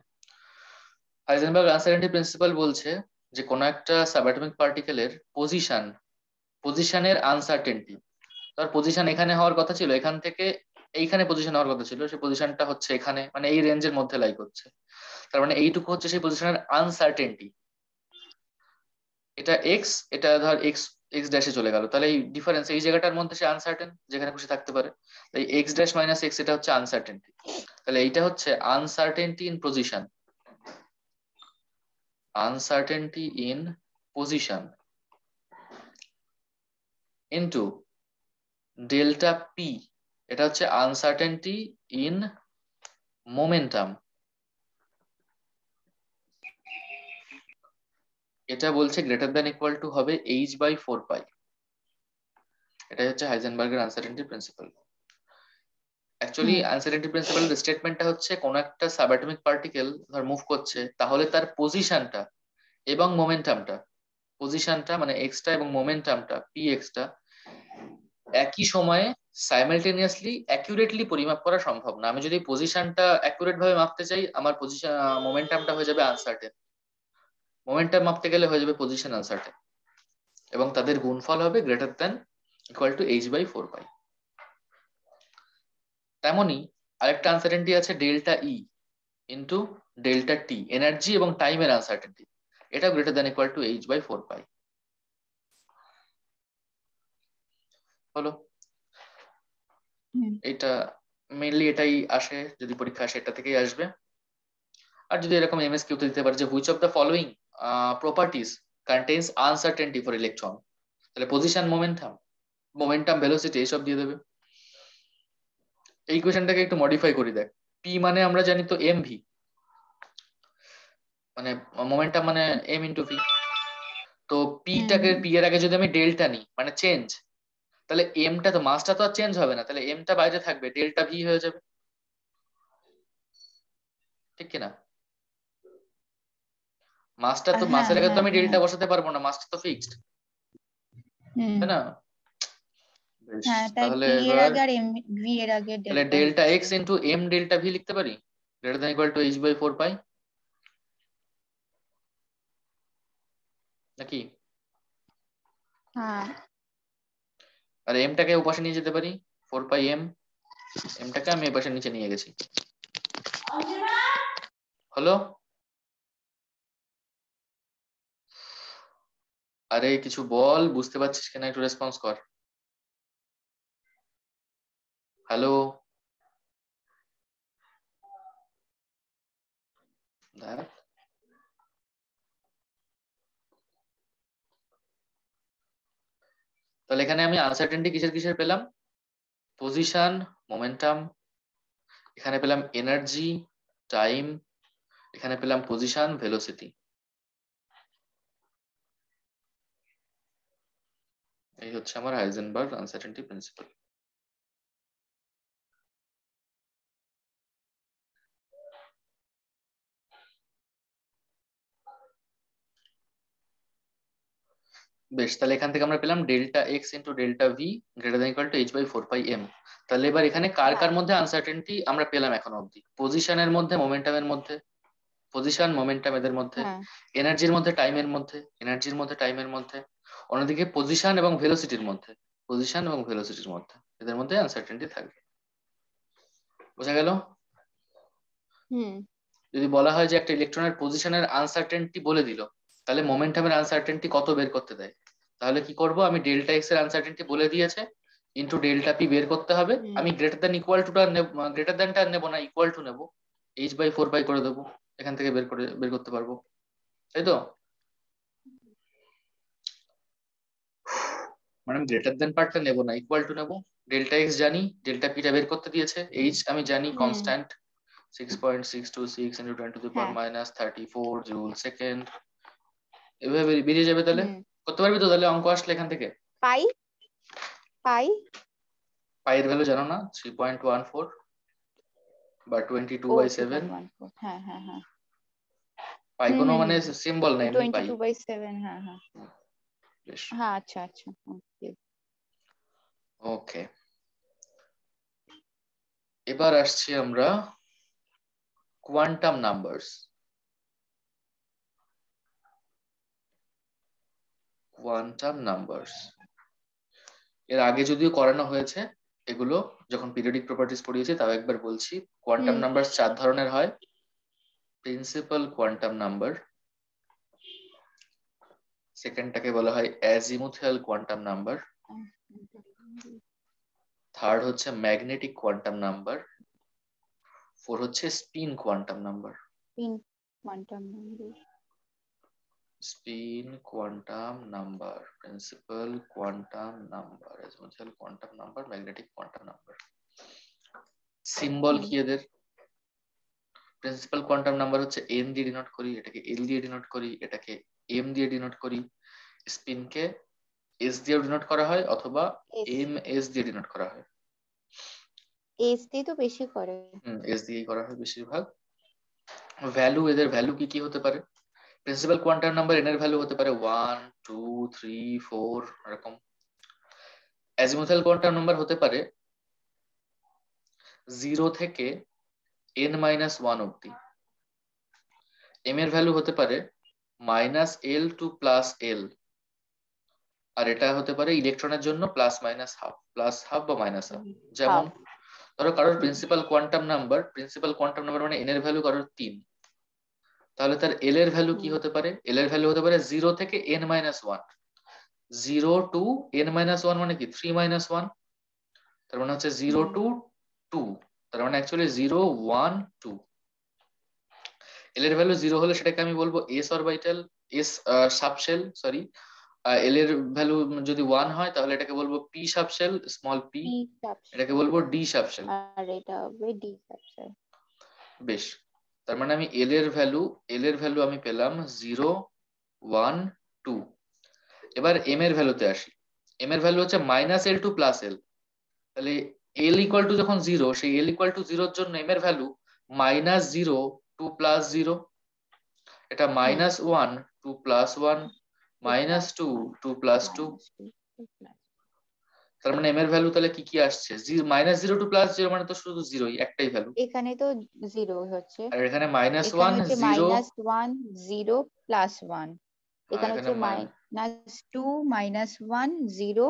হাইজেনবার্গ আনসার্টেনটি প্রিন্সিপাল বলছে যে কোনো একটা সাবঅ্যাটমিক পার্টিকেলের পজিশনের আনসার্টেনটি, তার পজিশন এখানে হওয়ার কথা ছিল, এখান থেকে এইখানে পজিশন হওয়ার কথা ছিল, সেই পজিশনটা হচ্ছে এখানে, মানে এই রেঞ্জের মধ্যে লাই করছে, তার মানে এইটুকু হচ্ছে সেই পজিশনের আনসার্টেনটি। এটা এক্স, এটা ধর এক্স এক্স ড্যাশে চলে গেল, তাহলে এই ডিফারেন্স এই জায়গাটার মধ্যে সে আনসার্টেন, যেখানে খুশি থাকতে পারে, তাই এক্স ড্যাশ মাইনাস এক্স এটা হচ্ছে আনসার্টেনটি। তাহলে এইটা হচ্ছে uncertainty in position, uncertainty in position into delta P, এটা হচ্ছে আনসার্টেনটি ইন মোমেন্টাম। এটা বলছে গ্রেটার দ্যান ইকুয়াল টু হবে h/4π। এটাই হচ্ছে হাইজেনবার্গের আনসার্টেনটি প্রিন্সিপাল। অ্যাকচুয়ালি আনসার্টেনটি প্রিন্সিপালের স্টেটমেন্টটা হচ্ছে কোন একটা সাবঅ্যাটমিক পার্টিকেল ধর মুভ করছে, তাহলে তার পজিশনটা এবং মোমেন্টামটা, পজিশনটা মানে এক্সটা এবং মোমেন্টামটা পি এক্সটা একই সময়ে সাইমালটেনিয়াসলি অ্যাকুরেটলি পরিমাপ করা সম্ভব না। আমি যদি পজিশনটা অ্যাকুরেট ভাবে মাপতে চাই, আমার পজিশন মোমেন্টামটা হয়ে যাবে আনসার্টেন, মোমেন্টাম মাপতে গেলে হয়ে যাবে পজিশন আনসার্টেন, এবং তাদের গুণফল হবে greater than equal two h/4π। তেমনি আরেকটা আনসার্টেনটি আছে ডেল্টা ই ইন্টু ডেল্টা টি, এনার্জি এবং টাইমের আনসার্টেনটি, এটা greater than equal two h/4π। হলো, এটা মেইনলি এটাই আসে, যদি পরীক্ষা আসে এটা থেকেই আসবে। আর যদি এরকম এমএসকিউ তে দিতে পারে যে which of the following properties contains uncertainty for electron, তাহলে পজিশন, মোমেন্টাম, মোমেন্টাম ভেলোসিটি এইসব দিয়ে দেবে। এই কোয়েশ্চেনটাকে একটু মডিফাই করে দেখ, পি মানে আমরা জানি তো এম ভি, মানে মোমেন্টাম মানে এম ইন্টু ভি, তো পিটাকে পি এর আগে যদি আমি ডেল্টা নিই মানে চেঞ্জ, তাহলে এমটা তো মাসটা তো আর চেঞ্জ হবে না, তাহলে এমটা বাইরে থাকবে, ডেল্টা ভি হয়ে যাবে, ঠিক কিনা? মাসটা তো, মাসের আগে তো আমি ডেল্টা বসাতে পারবো না, মাসটা তো ফিক্সড, তাই না? বেশ, হ্যাঁ, তাই তাহলে পি এর এবার আগে আর এম ভি এর আগে তাহলে ডেল্টা ডেল্টা হচ্ছে। X into M delta V লিখতে পারি, greater than equal two h/4π, নাকি? হ্যাঁ, আর এমটাকে ওপাশে নিয়ে যেতে পারি, 4π এম, এমটাকে আমি এপাশে নিচে নিয়ে গেছি। হলো? আরে কিছু বল, বুঝতে পারছিস কিনা একটু রেসপন্স কর। হ্যালো, দেখ তাহলে এখানে আমি আনসার্টেনটি কিসের কিসের পেলাম, পজিশন, মোমেন্টাম, এখানে পেলাম এনার্জি, টাইম, এখানে পেলাম পজিশন, ভেলোসিটি। এই হচ্ছে আমার হাইজেনবার্গ আনসার্টেনটি প্রিন্সিপাল। বেশ, তাহলে এখান থেকে আমরা পেলাম delta X into delta V greater than equal to H by 4 pi M. তাহলে এবার এখানে কার কার মধ্যে আনসার্টেনটি আমরা পেলাম এখন অবধি? পজিশনের মধ্যে, মোমেন্টামের মধ্যে, পজিশন মোমেন্টাম এদের মধ্যে, হ্যাঁ এনার্জির মধ্যে টাইমের মধ্যে, এনার্জির মধ্যে টাইমের মধ্যে, অন্যদিকে পজিশন এবং ভেলোসিটির মধ্যে, পজিশন এবং ভেলোসিটির মধ্যে, এদের মধ্যে আনসার্টেনটি থাকবে। বোঝা গেল? হুম যদি বলা হয় যে একটা ইলেকট্রনের পজিশনের আনসার্টেনটি বলে দিল, তাহলে মোমেন্টামের আনসার্টেনটি কত বের করতে দেয়? তাহলে কি করব, আমি ডেল্টা এক্স এর আনসার্টেনটি বলে দিয়েছে, ইন্টু ডেল্টা পি বের করতে হবে। হুম আমি গ্রেটার দ্যান ইকুয়াল টুটা গ্রেটার দ্যানটা নেবো না, ইকুয়াল টু নেবো, এইচ বাই 4 পাই করে দেবো, এখান থেকে বের করতে পারবো, তাই তো? মানে আমি গ্রেটার দ্যান পার্টটা নেবো না, ইকুয়াল টু নেবো। ডেল্টা এক্স জানি, ডেল্টা পিটা বের করতে দিয়েছে, এইচ আমি জানি হুম constant 6.626 into 10 to the power হ্যাঁ minus 34 জুল সেকেন্ড। এভাবে বেরিয়ে যাবে। তাহলে হুম করতে পারবি তো তাহলে অঙ্ক আসলে এখান থেকে? পাই পাই পাইয়ের ভ্যালু জানো না? 3.14 বা ও 22/7। 3.14, হ্যাঁ হ্যাঁ হ্যাঁ পাই হুম কোনো হুম মানে হুম সিম্বল না, এমনি পাই। 22/7, হ্যাঁ হ্যাঁ বেশ, হ্যাঁ আচ্ছা আচ্ছা ওকে ওকে। এবার আসছি আমরা কোয়ান্টাম নাম্বারস। কোয়ান্টাম নাম্বারস এর আগে যদিও করানো হয়েছে এগুলো, যখন পিরিয়ডিক প্রপার্টিজ পড়িয়েছি, তাও একবার বলছি। কোয়ান্টাম হুম নাম্বারস 4 ধরনের হয়। প্রিন্সিপাল কোয়ান্টাম নাম্বার, সেকেন্ডটাকে বলা হয় অ্যাজিমুথিয়াল কোয়ান্টাম নাম্বার, থার্ড হচ্ছে ম্যাগনেটিক কোয়ান্টাম নাম্বার, ফোর হচ্ছে স্পিন কোয়ান্টাম নাম্বার। তিন quantum number spin quantum number, principal quantum number, azimuthal quantum number, magnetic quantum number. Symbol হুম কি এদের? প্রিন্সিপাল কোয়ান্টাম নাম্বার হচ্ছে এন দিয়ে ডিনোট করি, এটাকে এল দিয়ে ডিনোট করি, এটাকে এম দিয়ে ডিনোট করি। স্পিনকে এস দিয়ে ডিনোট করা হয় অথবা এস এম এস দিয়ে ডিনোট করা হয়। এস দিয়ে তো বেশি করে এস দিয়েই করা হয় বেশিরভাগ। ভ্যালু, এদের ভ্যালু কি কি হতে পারে? প্রিন্সিপাল কোয়ান্টাম নাম্বার এন এর ভ্যালু হতে পারে 1 2 3 4 এরকম। অ্যাজিমুথাল কোয়ান্টাম নাম্বার হতে পারে 0 থেকে n-1 অব্দি। এম এর ভ্যালু হতে পারে -l টু +l। আর এটা হতে পারে ইলেকট্রনের জন্য প্লাস হাফ বা মাইনাস হাফ। যেমন হাফ ধরো কারোর প্রিন্সিপাল কোয়ান্টাম নাম্বার মানে এন এর ভ্যালু কারোর 3, তাহলে তার এল এর ভ্যালু কি হতে পারে? এল এর ভ্যালু হতে পারে 0 থেকে n-1। 0 টু n-1 মানে কি 3-1, তার মানে হচ্ছে 0 টু 2, তার মানে অ্যাকচুয়ালি 0 1 2। এল এর ভ্যালু 0 হলে সেটাকে আমি বলবো S orbital, S subshell, sorry. L এর ভ্যালু যদি 1 হয় তাহলে এটাকে বলবো P subshell, small P. P এটাকে সাবশেল বলবো ডি সাবশেল। আর এটা হবে ডি সাবশেল বেশ, তার মানে আমি এল এর ভ্যালু আমি পেলাম 0 1 2। এবার এম এর ভ্যালুতে আসি। এম এর ভ্যালু হচ্ছে -l টু +l। তাহলে এল ইকুয়াল টু যখন 0, সেই এল ইকুয়াল টু 0 এর জন্য এম এর ভ্যালু -0 টু +0। এটা হুম -1 টু +1, 2 -2 + 1 টু +2। -2 তার মানে এম এর ভ্যালু তাহলে কি কি আসছে? -0 টু +0 মানে তো শুধু জিরোই, একটাই ভ্যালু। এখানে তো 0 হচ্ছে, আর এখানে এখানে -1 হচ্ছে 0। -1 0 +1, এখানে এখানে হচ্ছে -2 -1 0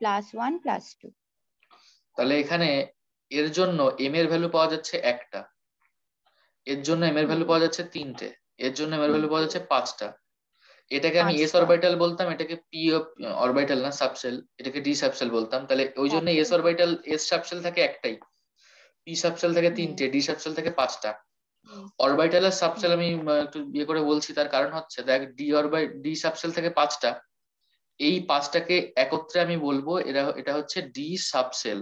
+1 +2। তাহলে এখানে এর জন্য এম এর ভ্যালু পাওয়া যাচ্ছে একটা, এর জন্য এম এর ভ্যালু হুম পাওয়া যাচ্ছে তিনটে, এর জন্য এম এর ভ্যালু পাওয়া 3টে যাচ্ছে পাঁচটা। এটাকে আমি এস 5টা অরবিটাল বলতাম, এটাকে পি অরবিটাল না সাবশেল, এটাকে ডি সাবশেল বলতাম। তাহলে ওই জন্য S subshell. Orbital, S subshell থাকে একটাই, পি সাবশেল থাকে হুম তিনটে, ডি সাবশেল থাকে পাঁচটা। হুম অরবিটালের সাবশেল হুম আমি একটু ইয়ে করে বলছি, তার কারণ হচ্ছে দেখ ডি সাবশেল থেকে পাঁচটা, এই পাঁচটাকে একত্রে আমি বলবো এটা হচ্ছে ডি সাবশেল।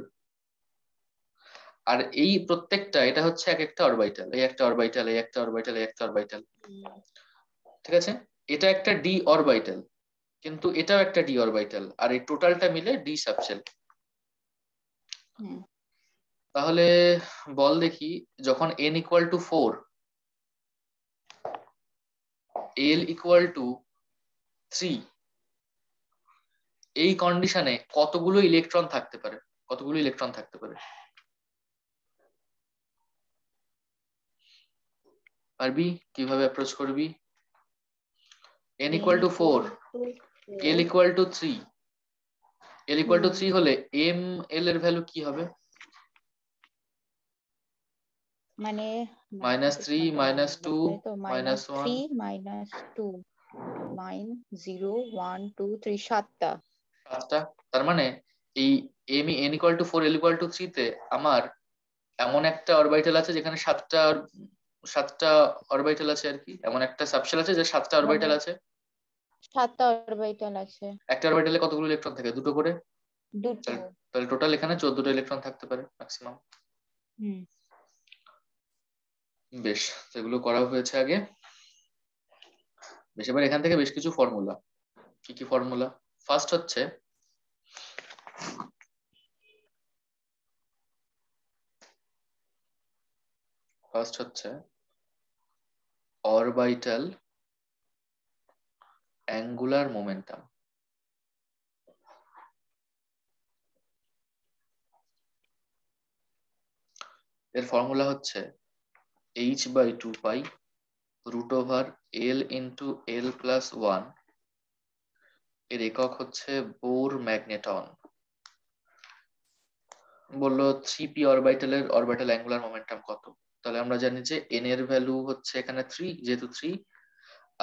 আর এই প্রত্যেকটা এটা হচ্ছে এক একটা অরবিটাল, এই একটা অরবিটাল, এই একটা অরবিটাল, এই একটা অরবিটাল, ঠিক আছে? এটা একটা ডি অরবিটাল, কিন্তু এটাও একটা ডি অরবিটাল, আর এই টোটালটা মিলে ডি সাবশেল। তাহলে বল দেখি, যখন n equal to 4, l equal to 3, এই কন্ডিশনে কতগুলো ইলেকট্রন থাকতে পারে? কতগুলো ইলেকট্রন থাকতে পারে? পারবি? কিভাবে অ্যাপ্রোচ করবি? n equal to 4, l equal to 3, l equal to 3 হলে m l এর ভ্যালু কি হবে? মানে -3 -2 -3 -1, -2 0 1 2 3 7টা। তার মানে এই n equal to 4, l equal to 3 তে আমার এমন একটা অরবিটাল আছে যেখানে সাতটা অরবিটাল আছে আর কি, এমন একটা সাবশেল আছে যে 7টা অরবিটাল আছে। 7টা অরবিটাল আছে। একটা অরবিটালে কতগুলো ইলেকট্রন থাকে? দুটো করে। দুটো। তাহলে টোটাল এখানে 14টা ইলেকট্রন থাকতে পারে ম্যাক্সিমাম। বেশ, সেগুলো করা হয়েছে আগে। বেশ, এবার এখান থেকে বেশ কিছু ফর্মুলা। কি কি ফর্মুলা? ফার্স্ট হচ্ছে অরবিটাল অ্যাঙ্গুলার মোমেন্টাম। এর ফর্মুলা হচ্ছে h/2 pi √l into l plus 1। এর একক হচ্ছে বোর ম্যাগনেটন। বললো 3p অরবিটালের অরবিটাল অ্যাঙ্গুলার মোমেন্টাম কত? তাহলে আমরা জানি যে n এর ভ্যালু হচ্ছে এখানে 3, যেহেতু 3,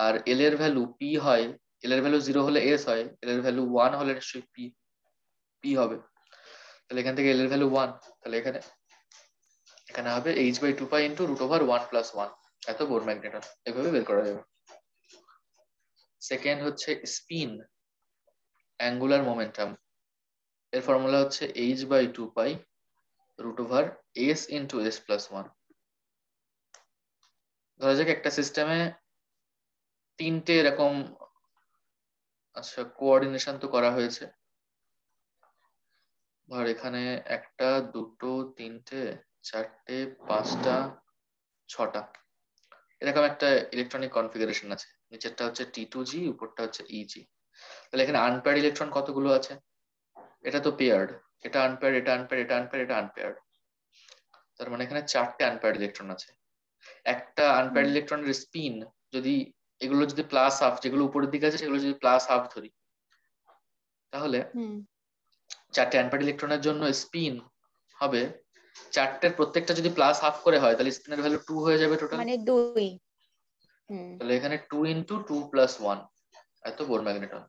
আর l এর ভ্যালু p হয়, l এর ভ্যালু 0 হলে s হয়, l এর ভ্যালু 1 হলে নিশ্চয়ই p হবে। তাহলে এখান থেকে l এর ভ্যালু 1, তাহলে এখানে এখানে হবে h/2 pi ইন্টু √1 প্লাস 1, এত বোর ম্যাগনেটন। এভাবে বের করা যাবে। সেকেন্ড হচ্ছে স্পিন অ্যাঙ্গুলার মোমেন্টাম। এর ফর্মুলা হচ্ছে h/2 pi √s into s plus 1। ধরা যাক একটা সিস্টেমে তিনটে এরকম, আচ্ছা কোঅর্ডিনেশন তো করা হয়েছে। ধর এখানে একটা, দুটো, তিনটে, চারটে, পাঁচটা, ছটা, এরকম একটা ইলেকট্রনিক কনফিগারেশন আছে। নিচেরটা হচ্ছে T2g, উপরটা হচ্ছে EG। তাহলে এখানে আনপেয়ার্ড ইলেকট্রন কতগুলো আছে? এটা তো পেয়ার্ড, এটা আনপেয়ার্ড, এটা আনপেয়ার্ড, এটা আনপেয়ার্ড, এটা আনপেয়ার্ড। তার মানে এখানে 4টে আনপেয়ার্ড ইলেকট্রন আছে। একটা আনপেয়ার্ড ইলেকট্রনের স্পিন যদি, এগুলো যদি প্লাস হাফ, যেগুলো উপরের দিকে আছে সেগুলো যদি প্লাস হাফ ধরি, তাহলে 4টে আনপেয়ার্ড ইলেকট্রনের জন্য স্পিন হবে, 4টের প্রত্যেকটা যদি প্লাস হাফ করে হয় তাহলে স্পিনের ভ্যালু 2 হয়ে যাবে টোটাল, মানে 2। তাহলে এখানে 2 ইন্টু 2 প্লাস 1, এত বোর ম্যাগনেটন।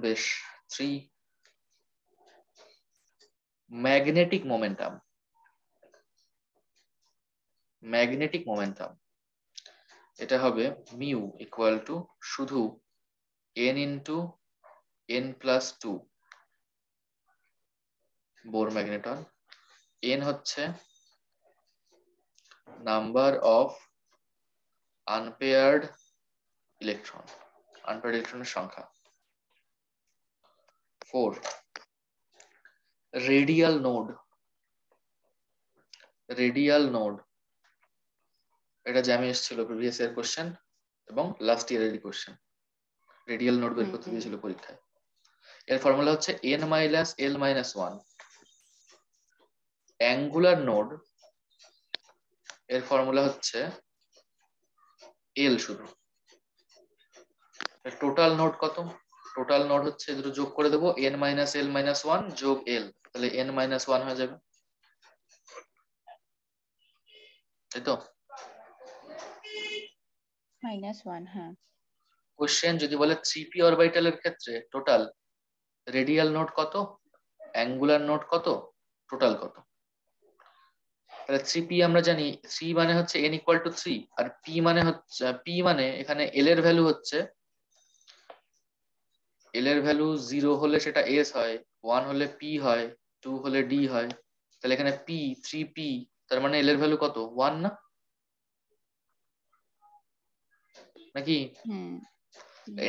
বেশ। 3 ম্যাগনেটিক মোমেন্টাম। ম্যাগনেটিক মোমেন্টাম এটা হবে মিউ ইকুয়াল টু শুধু n into n plus 2 Bohr magneton. n হচ্ছে number of unpaired electron, unpaired ইলেকট্রনের সংখ্যা। 4 রেডিয়াল নোড। রেডিয়াল নোড এটা জ্যামে এসেছিল প্রিভিয়াস ইয়ার কোশ্চেন এবং লাস্ট ইয়ারেরই কোশ্চেন। রেডিয়াল নোড বের করতে দিয়েছিল পরীক্ষায়। এর ফর্মুলা হচ্ছে n minus l minus 1। Angular node এর ফর্মুলা হচ্ছে l শুধু। টোটাল নোড কত? টোটাল নোড হচ্ছে দুটো যোগ করে দেবো, n মাইনাস l মাইনাস 1 যোগ l, তাহলে n মাইনাস 1 হয়ে যাবে, তাই তো? -1, হ্যাঁ। কোশ্চেন যদি বলে 3p অরবিটালের ক্ষেত্রে টোটাল রেডিয়াল নোড কত, অ্যাঙ্গুলার নোড কত, টোটাল কত? তাহলে 3p আমরা জানি, 3 মানে হচ্ছে n ইকুয়াল টু 3, আর p মানে হচ্ছে, p মানে এখানে l এর ভ্যালু হচ্ছে, l এর ভ্যালু 0 হলে সেটা s হয়, 1 হলে p হয়, 2 হলে d হয়, তাহলে এখানে p 3p, তার মানে l এর ভ্যালু কত 1 না নাকি?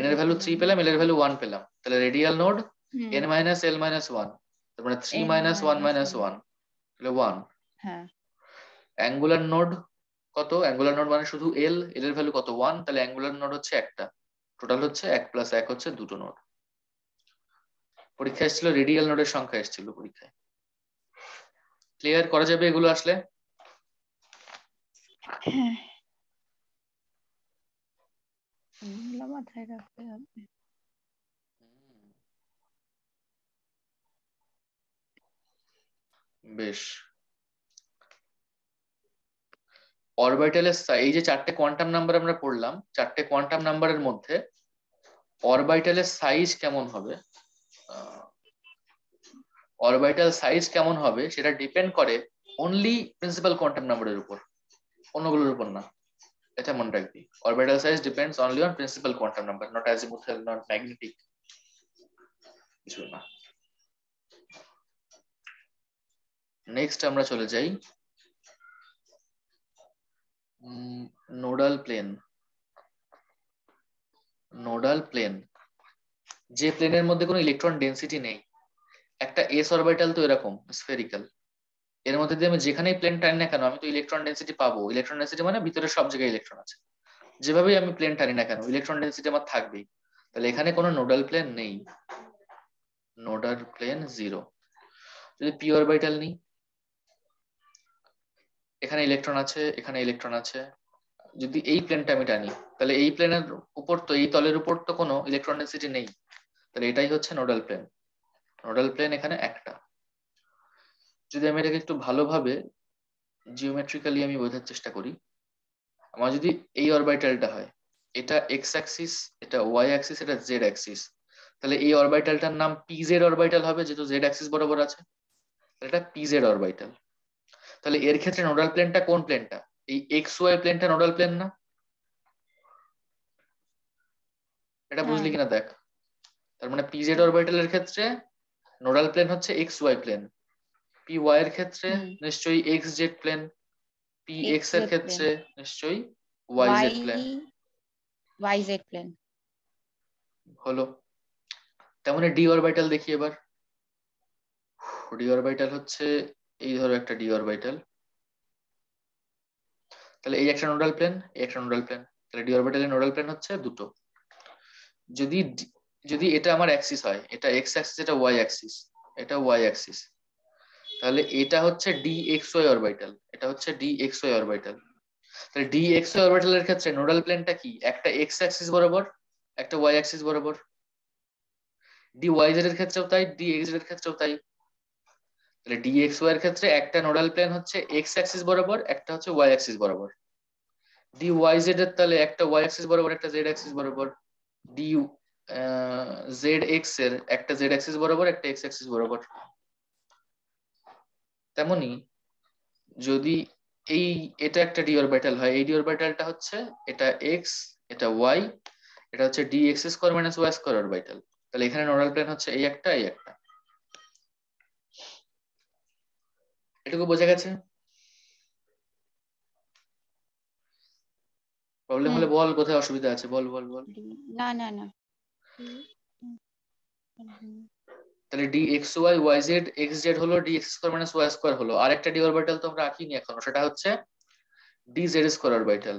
n এর ভ্যালু 3 পেলাম, l এর ভ্যালু 1 পেলাম, তাহলে radial node n minus l minus 1, তার মানে 3 মাইনাস 1 মাইনাস 1 তাহলে 1। হ্যাঁ অ্যাঙ্গুলার নোড কত? অ্যাঙ্গুলার নোড মানে শুধু l, l এর ভ্যালু কত 1, তাহলে অ্যাঙ্গুলার নোড হচ্ছে একটা, টোটাল হচ্ছে 1 প্লাস 1 হচ্ছে দুটো নোড। পরীক্ষা এসেছিল রেডিয়াল নোডের সংখ্যা এসেছিল পরীক্ষায়। ক্লিয়ার করা যাবে এগুলো আসলে? হ্যাঁ এগুলো মাথায় রাখতে হবে। বেশ। অরবিটালের এই যে চারটে কোয়ান্টাম নাম্বার আমরা পড়লাম, চারটে কোয়ান্টাম নাম্বারের মধ্যে অরবিটালের সাইজ কেমন হবে, অরবিটাল সাইজ কেমন হবে সেটা ডিপেন্ড করে অনলি প্রিন্সিপাল কোয়ান্টাম নাম্বারের উপর, অন্যগুলোর উপর না। এটা মনে রাখবি, orbital size depends only on principal quantum number, not azimuthal, not magnetic, কিছু না। নেক্সট আমরা চলে যাই নোডাল প্লেন। নোডাল প্লেন, যে প্লেনের মধ্যে কোনো ইলেকট্রন ডেন্সিটি নেই, একটা এস অরবিটাল তো এরকম স্ফেরিক্যাল, এর মধ্যে দিয়ে আমি যেখানেই প্লেন টানি না কেন আমি তো ইলেকট্রন ডেন্সিটি পাবো। ইলেকট্রন ডেন্সিটি মানে ভিতরে সব জায়গায় ইলেকট্রন আছে, যেভাবেই আমি প্লেন টানি না কেন ইলেকট্রন ডেন্সিটি আমার থাকবেই। তাহলে এখানে কোনো নোডাল প্লেন নেই, নোডাল প্লেন জিরো। যদি পি অরবিটাল নিই, এখানে ইলেকট্রন আছে, এখানে ইলেকট্রন আছে, যদি এই প্লেনটা আমি টানি তাহলে এই প্লেনের উপর তো, এই তলের উপর তো কোনো ইলেকট্রন ডেন্সিটি নেই, তাহলে এটাই হচ্ছে নোডাল প্লেন। নোডাল প্লেন এখানে একটা। যদি আমি এটাকে একটু ভালোভাবে জিওমেট্রিক্যালি আমি বোঝার চেষ্টা করি, আমার যদি এই অরবিটালটা হয়, এটা এক্স অ্যাক্সিস, এটা ওয়াই অ্যাক্সিস, এটা জেড অ্যাক্সিস, তাহলে এই অরবিটালটার নাম পিজেড অরবিটাল হবে, যেহেতু জেড অ্যাক্সিস বরাবর আছে, এটা পিজেড অরবিটাল। তাহলে এর ক্ষেত্রে নোডাল প্লেনটা কোন প্লেনটা? এই এক্স ওয়াই প্লেনটা নোডাল প্লেন না? এটা বুঝলি কিনা দেখ। তার মানে পিজেড অরবিটালের ক্ষেত্রে নোডাল প্লেন হচ্ছে X Y plane, P Y এর ক্ষেত্রে নিশ্চয়ই X Z plane, P X এর ক্ষেত্রে নিশ্চয়ই Y Z plane. Y Z plane হলো। তেমনি ডি অরবিটাল দেখি এবার। ডি অরবিটাল হচ্ছে এই ধরো একটা ডি অরবিটাল, তাহলে এই একটা নোডাল প্লেন, এই একটা নোডাল প্লেন, তাহলে ডি অরবিটালের নোডাল প্লেন হচ্ছে দুটো। যদি যদি এটা আমার অ্যাক্সিস হয়, এটা এক্স অ্যাক্সিস, এটা ওয়াই অ্যাক্সিস, এটা ওয়াই অ্যাক্সিস, তাহলে এটা হচ্ছে ডি এক্স ওয়াই অরবিটাল, এটা হচ্ছে ডি এক্স ওয়াই অরবিটাল। তাহলে ডি এক্স ওয়াই অরবিটালের ক্ষেত্রে নোডাল প্লেনটা কি? একটা এক্স অ্যাক্সিস বরাবর, একটা ওয়াই অ্যাক্সিস বরাবর। ডি ওয়াই জেড এর ক্ষেত্রেও তাই, ডি এক্স জেড এর ক্ষেত্রেও তাই। তাহলে ডি এক্স ওয়াই এর ক্ষেত্রে একটা নোডাল প্লেন হচ্ছে এক্স অ্যাক্সিস বরাবর, একটা হচ্ছে ওয়াই অ্যাক্সিস বরাবর। ডি ওয়াই জেড এর তাহলে একটা ওয়াই অ্যাক্সিস বরাবর, একটা জেড অ্যাক্সিস বরাবর। ডি জেড এক্স এর একটা জেড অ্যাক্সিস বরাবর, একটা এক্স অ্যাক্সিস বরাবর। তেমনি যদি এই এটা একটা ডি অরবিটাল হয়, এই ডি অরবিটালটা হচ্ছে এটা এক্স, এটা ওয়াই, এটা হচ্ছে D X square minus Y square orbital, তাহলে এখানে নোডাল প্লেন হচ্ছে এই একটা, এই একটা। এটুকু বোঝা গেছে? প্রবলেম হলে বল, কোথায় অসুবিধা আছে বল বল বল। না না না তাহলে D X Y Y Z X Z হলো, D X square minus Y square হলো। আরেকটা ডি অরবিটাল তো আমরা আঁকিনি এখনো, সেটা হচ্ছে D Z square orbital.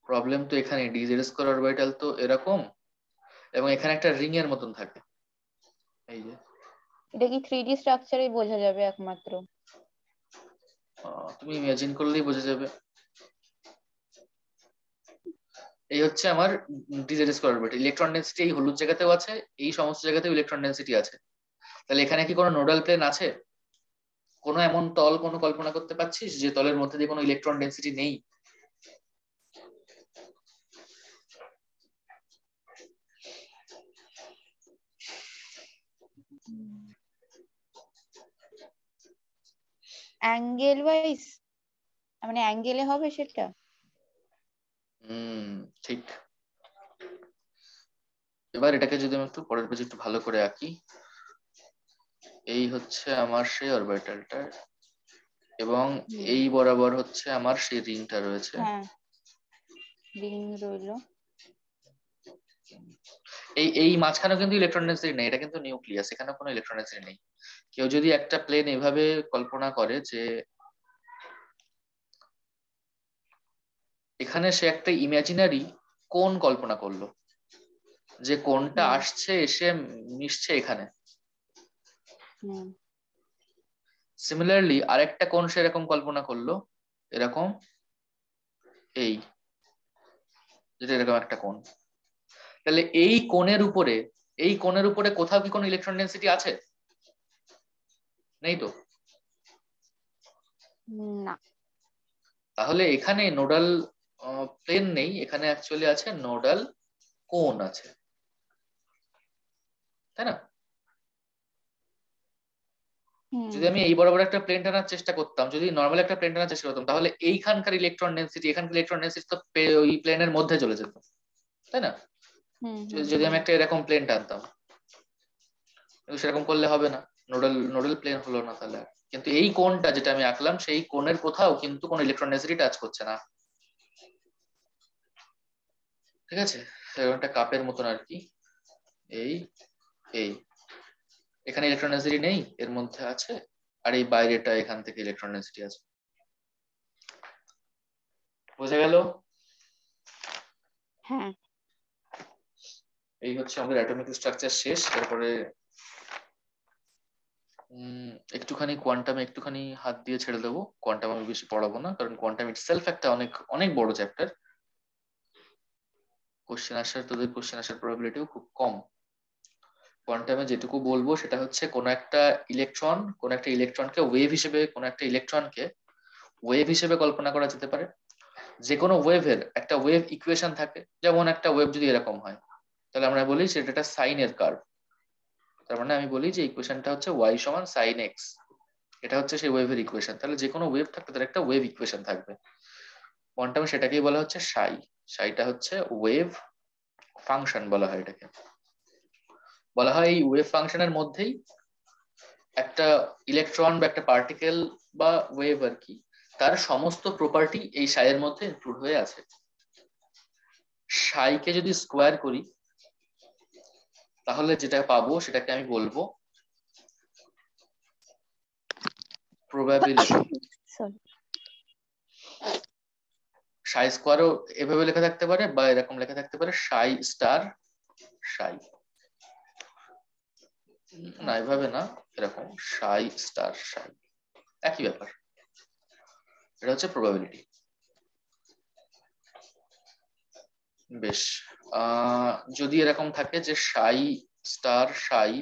Problem তো এখানে, ডি জেড স্কোয়ার অরবিটাল তো এরকম, এবং এখানে একটা রিং এর মতন থাকে, এই যে। এটা কি 3D স্ট্রাকচারেই বোঝা যাবে একমাত্র? তুমি ইমাজিন করলেই বোঝা যাবে। এই হচ্ছে আমার DZ square orbital. Electron density এই হলুদ জায়গাতেও আছে, এই সমস্ত জায়গাতেও ইলেকট্রন ডেন্সিটি আছে। তাহলে এখানে কি কোনো নোডাল প্লেন আছে? কোনো এমন তল কোনো কল্পনা করতে পারছিস যে তলের মধ্যে দিয়ে কোনো ইলেকট্রন ডেন্সিটি নেই? অ্যাঙ্গেল ওয়াইজ, মানে অ্যাঙ্গেলে হবে সেটা? ঠিক। এবার এটাকে যদি আমি একটু পরের পেজে একটু ভালো করে আঁকি, এই হচ্ছে আমার সেই অরবিটালটা, এবং এই বরাবর হচ্ছে আমার সেই রিংটা রয়েছে। হ্যাঁ, রিং রইলো। এই এই মাঝখানে কিন্তু ইলেকট্রন ডেন্সিটি নেই, এটা কিন্তু নিউক্লিয়াস, এখানে কোনো ইলেকট্রন ডেন্সিটি নেই। কেউ যদি একটা প্লেন এভাবে কল্পনা করে যে এখানে সে একটা ইমাজিনারি কোণ কল্পনা করলো, যে কোণটা আসছে এসে মিশছে এখানে, সিমিলারলি আরেকটা কোণ সে এরকম কল্পনা করলো, এরকম এই, যেটা এরকম একটা কোণ। তাহলে এই কোণের উপরে কোথাও কি কোনো ইলেকট্রন ডেন্সিটি আছে? নেই তো। না। তাহলে এখানে নোডাল প্লেন নেই, এখানে অ্যাকচুয়ালি আছে নোডাল কোণ আছে, তাই না? যদি আমি এই বরাবর একটা প্লেন টানার চেষ্টা করতাম, যদি নর্মাল একটা প্লেন টানার চেষ্টা করতাম, তাহলে এইখানকার ইলেকট্রন ডেন্সিটি এখানকার ইলেকট্রন ডেন্সিটি তো ওই প্লেনের মধ্যে চলে যেত, তাই না? যদি আমি একটা এরকম প্লেন টানতাম, কিন্তু সেরকম করলে হবে না, নোডাল নোডাল প্লেন হলো না তাহলে। কিন্তু এই কোণটা যেটা আমি আঁকলাম, সেই কোণের কোথাও কিন্তু কোনো ইলেকট্রন ডেন্সিটি টাচ করছে না, ঠিক আছে? একটা কাপের মতন আর কি, এই এই এখানে ইলেকট্রন ডেন্সিটি নেই, এর মধ্যে আছে, আর এই বাইরেটা এখান থেকে ইলেকট্রন ডেন্সিটি আছে। বোঝা গেল? হ্যাঁ। এই হচ্ছে আমাদের অ্যাটমিক স্ট্রাকচার শেষ। তারপরে একটুখানি কোয়ান্টামে একটুখানি হাত দিয়ে ছেড়ে দেবো, কোয়ান্টাম আমি বেশি পড়াবো না, কারণ কোয়ান্টাম ইটসেলফ একটা অনেক অনেক বড় চ্যাপ্টার। কোশ্চেন আসার প্রবাবিলিটিও খুব কম। কোয়ান্টামে যেটুকু বলবো সেটা হচ্ছে কোনো একটা ইলেকট্রনকে ওয়েভ হিসেবে কল্পনা করা যেতে পারে। যে কোনো ওয়েভের একটা ওয়েভ ইকুয়েশন থাকে, যেমন একটা ওয়েভ যদি এরকম হয়, তাহলে আমরা বলি সেটা একটা সাইনের কার্ভ। তার মানে আমি বলি যে ইকুয়েশনটা হচ্ছে y সমান sin x, এটা হচ্ছে সেই ওয়েভের ইকুয়েশন। তাহলে যে কোনো ওয়েভ থাকলে তার একটা ওয়েভ ইকুয়েশন থাকবে। কোয়ান্টামে সেটাকেই বলা হচ্ছে সাইটা হচ্ছে ওয়েভ ফাংশন বলা হয় এটাকে। বলা হয় এই ওয়েভ ফাংশনের মধ্যেই একটা ইলেকট্রন বা একটা পার্টিকেল বা ওয়েভ আর কি, তার সমস্ত প্রপার্টি এই সাইয়ের মধ্যে ইনক্লুড হয়ে আছে। সাইকে যদি স্কোয়ার করি তাহলে যেটা পাবো সেটাকে আমি বলবো প্রবাবিলিটি। সাই স্কোয়ারও এভাবে লেখা থাকতে পারে, বা এরকম লেখা থাকতে পারে সাই স্টার সাই। না এভাবে না, এরকম সাই স্টার সাই, একই ব্যাপার। এটা হচ্ছে প্রবাবিলিটি। বেশ, যদি এরকম থাকে যে সাই স্টার সাই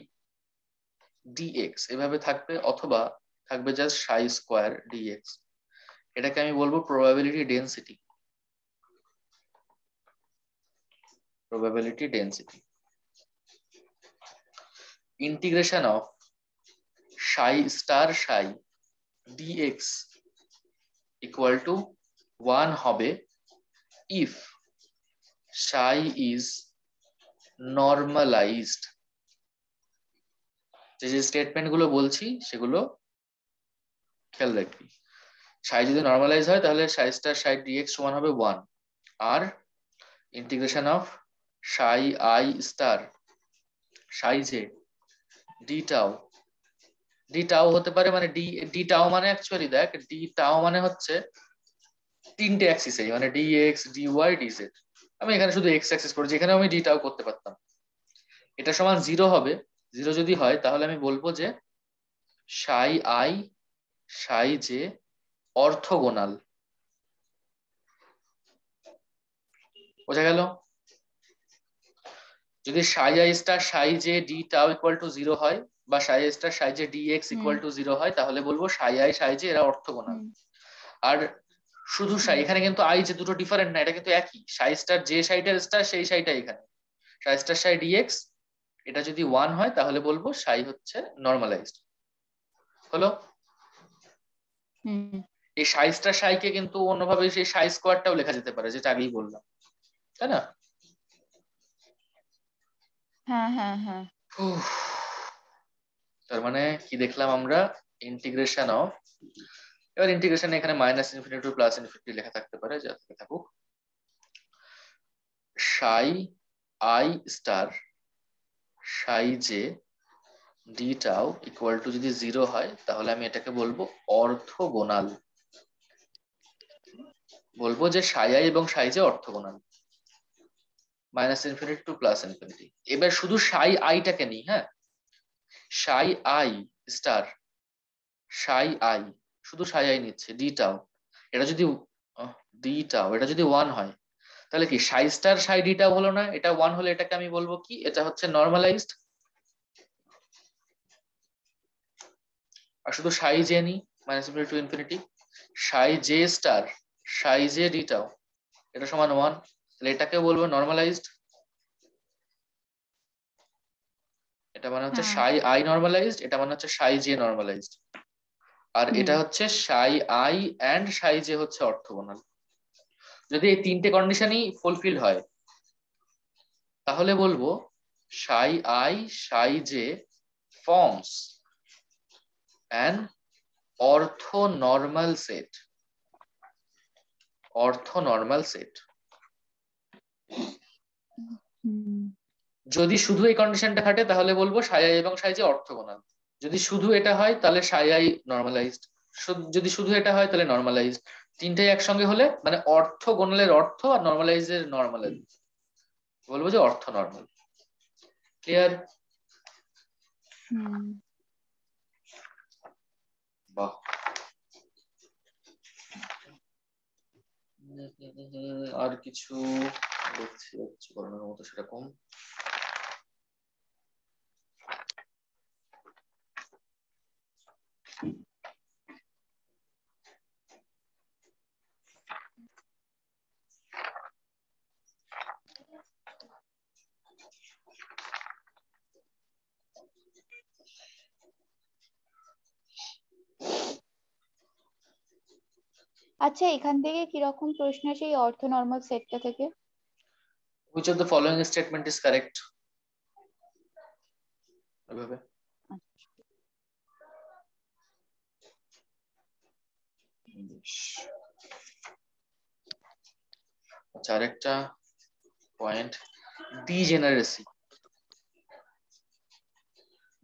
ডিএক্স এভাবে থাকবে, অথবা থাকবে জাস্ট সাই স্কোয়ার ডিএক্স, এটাকে আমি বলবো probability density. probability density, integration of psi star psi dx equal to 1 হবে if psi is normalized। যে স্টেটমেন্ট গুলো বলছি সেগুলো খেয়াল রাখবি। psi যদি নরমালাইজ হয় তাহলে psi star psi dx সমান হবে 1, আর integration of psi I star psi j d tau, D tau হতে পারে, মানে ডি টাও মানে অ্যাকচুয়ালি দেখ, ডি টাও মানে হচ্ছে তিনটে অ্যাক্সিসে, মানে D X D Y D Z. আমি এখানে শুধু এক্স অ্যাক্সিস করেছি, এখানে আমি ডি টাও করতে পারতাম। এটা সমান 0 হবে। 0 যদি হয় তাহলে আমি বলবো যে সাই আই সাই জে অর্থোগোনাল। বোঝা গেল? যদি সাই I star Sai J D টাও ইকুয়াল টু 0 হয়, বা সাই I star Sai J D x equal to 0 হয়, তাহলে বলবো সাই আই সাই জে এরা অর্থোগোনাল। আর শুধু সাই, এখানে কিন্তু আই যে দুটো ডিফারেন্ট না, এটা কিন্তু একই। সাই স্টার যে সাইটার স্টার সেই সাইটা এখানে, সাই স্টার সাই ডিএক্স, এটা যদি 1 হয় তাহলে বলবো সাই হচ্ছে নরমালাইজড। হলো? এই সাই স্টার সাইকে কিন্তু অন্যভাবে সেই সাই স্কোয়ারটাও লেখা যেতে পারে, যেটা আগেই বললাম, তাই না? হ্যাঁ হ্যাঁ হ্যাঁ। তার মানে কি দেখলাম আমরা, ইন্টিগ্রেশন অফ, এবার ইন্টিগ্রেশন এখানে minus infinity two plus infinity লেখা থাকতে পারে, যা থেকে থাকুক, সাই I star Sai J D টাও ইকুয়াল টু যদি 0 হয় তাহলে আমি এটাকে বলবো অর্থোগোনাল। বলবো যে সাই আই এবং সাই J orthogonal, minus infinity two plus infinity. এবার শুধু সাই আইটাকে নিই, হ্যাঁ, সাই আই স্টার সাই আই, শুধু সাই আই নিচ্ছে, ডি টাও এটা যদি ডি টাও এটা যদি 1 হয় তাহলে কি সাই স্টার সাই ডি টাও হলো না, এটা 1 হলে এটাকে আমি বলবো কি, এটা হচ্ছে নর্মালাইজড। আর শুধু সাই জে নি, minus infinity to infinity, Sai J star Sai J D টাও এটা সমান 1, তাহলে এটাকে বলবো নর্মালাইজড। এটা মানে হচ্ছে হ্যাঁ। সাই আই নর্মালাইজড, এটা মানে হচ্ছে সাই জে নর্মালাইজড, আর এটা হচ্ছে সাই আই এন্ড সাই জে হচ্ছে অর্থোগোনাল। যদি এই তিনটে কন্ডিশনই ফুলফিল হয় তাহলে বলবো সাই I Sai J forms an অর্থো normal set, অর্থো normal set. যদি শুধু এই কন্ডিশনটা খাটে তাহলে বলবো সাই আই এবং সাই জে অর্থোগোনাল। যদি শুধু এটা হয় তাহলে সাই আই নর্মালাইজড, যদি শুধু এটা হয় তাহলে নর্মালাইজড। তিনটাই একসঙ্গে হলে মানে অর্থোগোনালের অর্থ আর নর্মালাইজের নর্মালাইজ, বলবো যে অর্থ নর্মাল। ক্লিয়ার? বাহ, আর কিছু দেখছি হচ্ছে করানোর মতো সেরকম। আচ্ছা, এখান থেকে কিরকম প্রশ্ন আসে এই অর্থ নর্মাল সেটটা থেকে? Which of the following statement is correct? এভাবে। আচ্ছা, আরেকটা পয়েন্ট, ডিজেনারেসি।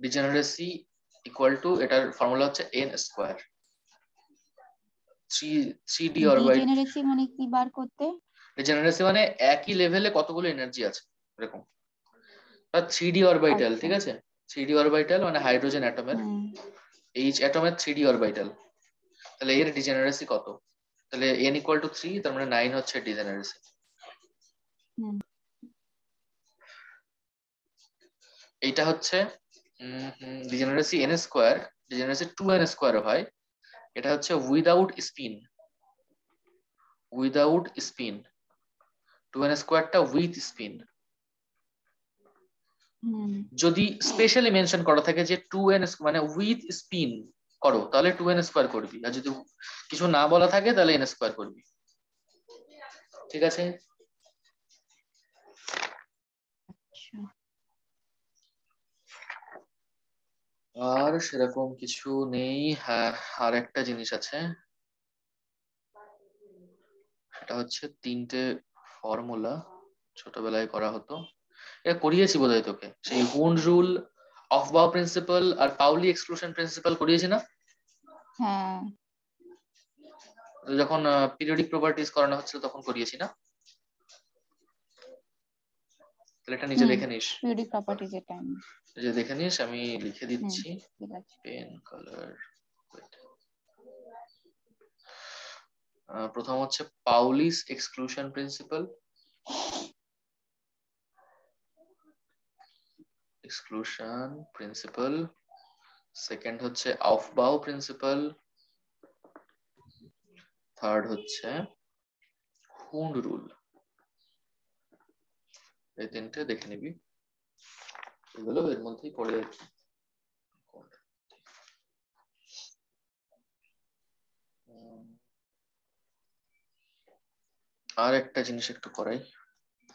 ডিজেনারেসি ইকুয়াল টু, এটার ফর্মুলা হচ্ছে n স্কয়ার, 3d অরবিট। ডিজেনারেসি মানে কি বার করতে? ডিজেনারেসি মানে একই লেভেলে কতগুলো এনার্জি আছে এরকম। 3d অরবিটাল, আচ্ছা। ঠিক আছে, 3d অরবিটাল মানে হাইড্রোজেন অ্যাটমের, এইচ অ্যাটমের 3d অরবিটাল, তাহলে এর ডিজেনারেসি কত? তাহলে n ইকুয়াল টু 3, তার মানে 9 হচ্ছে ডিজেনারেসি। এইটা হচ্ছে degeneracy n square, degeneracy 2n square হয়। এটা হচ্ছে without spin, without spin. 2n স্কয়ারটা উইথ স্পিন। যদি স্পেশালি মেনশন করা থাকে যে 2n মানে উইথ স্পিন করো তাহলে 2n স্কয়ার করবি, আর যদি কিছু না বলা থাকে তাহলে n স্কয়ার করবি, ঠিক আছে? আর সেরকম কিছু নেই। হ্যাঁ, আর একটা জিনিস আছে, সেটা হচ্ছে তিনটে ফর্মুলা ছোটবেলায় করা হতো, এটা করিয়েছি বোধহয় তোকে, সেই হুন্ড রুল, অফ বাউ প্রিন্সিপাল আর পাউলি এক্সক্লুশন প্রিন্সিপাল করিয়েছি না? হ্যাঁ। যখন পিরিয়ডিক প্রপার্টিজ করানো হচ্ছিল তখন করিয়েছি না? তাহলে এটা নিচে দেখে নিস, পিরিয়ডিক প্রপার্টিজ এটা যে দেখে নিস, আমি লিখে দিচ্ছি। ঠিক আছে। পেন কালার, প্রথম হচ্ছে Pauli's exclusion principle, exclusion principle. Second হচ্ছে অফবাউ প্রিন্সিপাল। থার্ড হচ্ছে হুন্ড রুল। এই তিনটে দেখে নিবি, এগুলো এর মধ্যেই পড়ে আর কি। আর একটা জিনিস একটু করাই,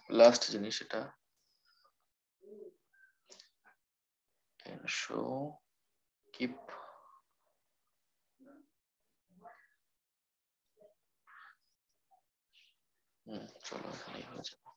লাস্ট জিনিস এটা, শো কিপ চলো এখানেই হয়ে যাবে।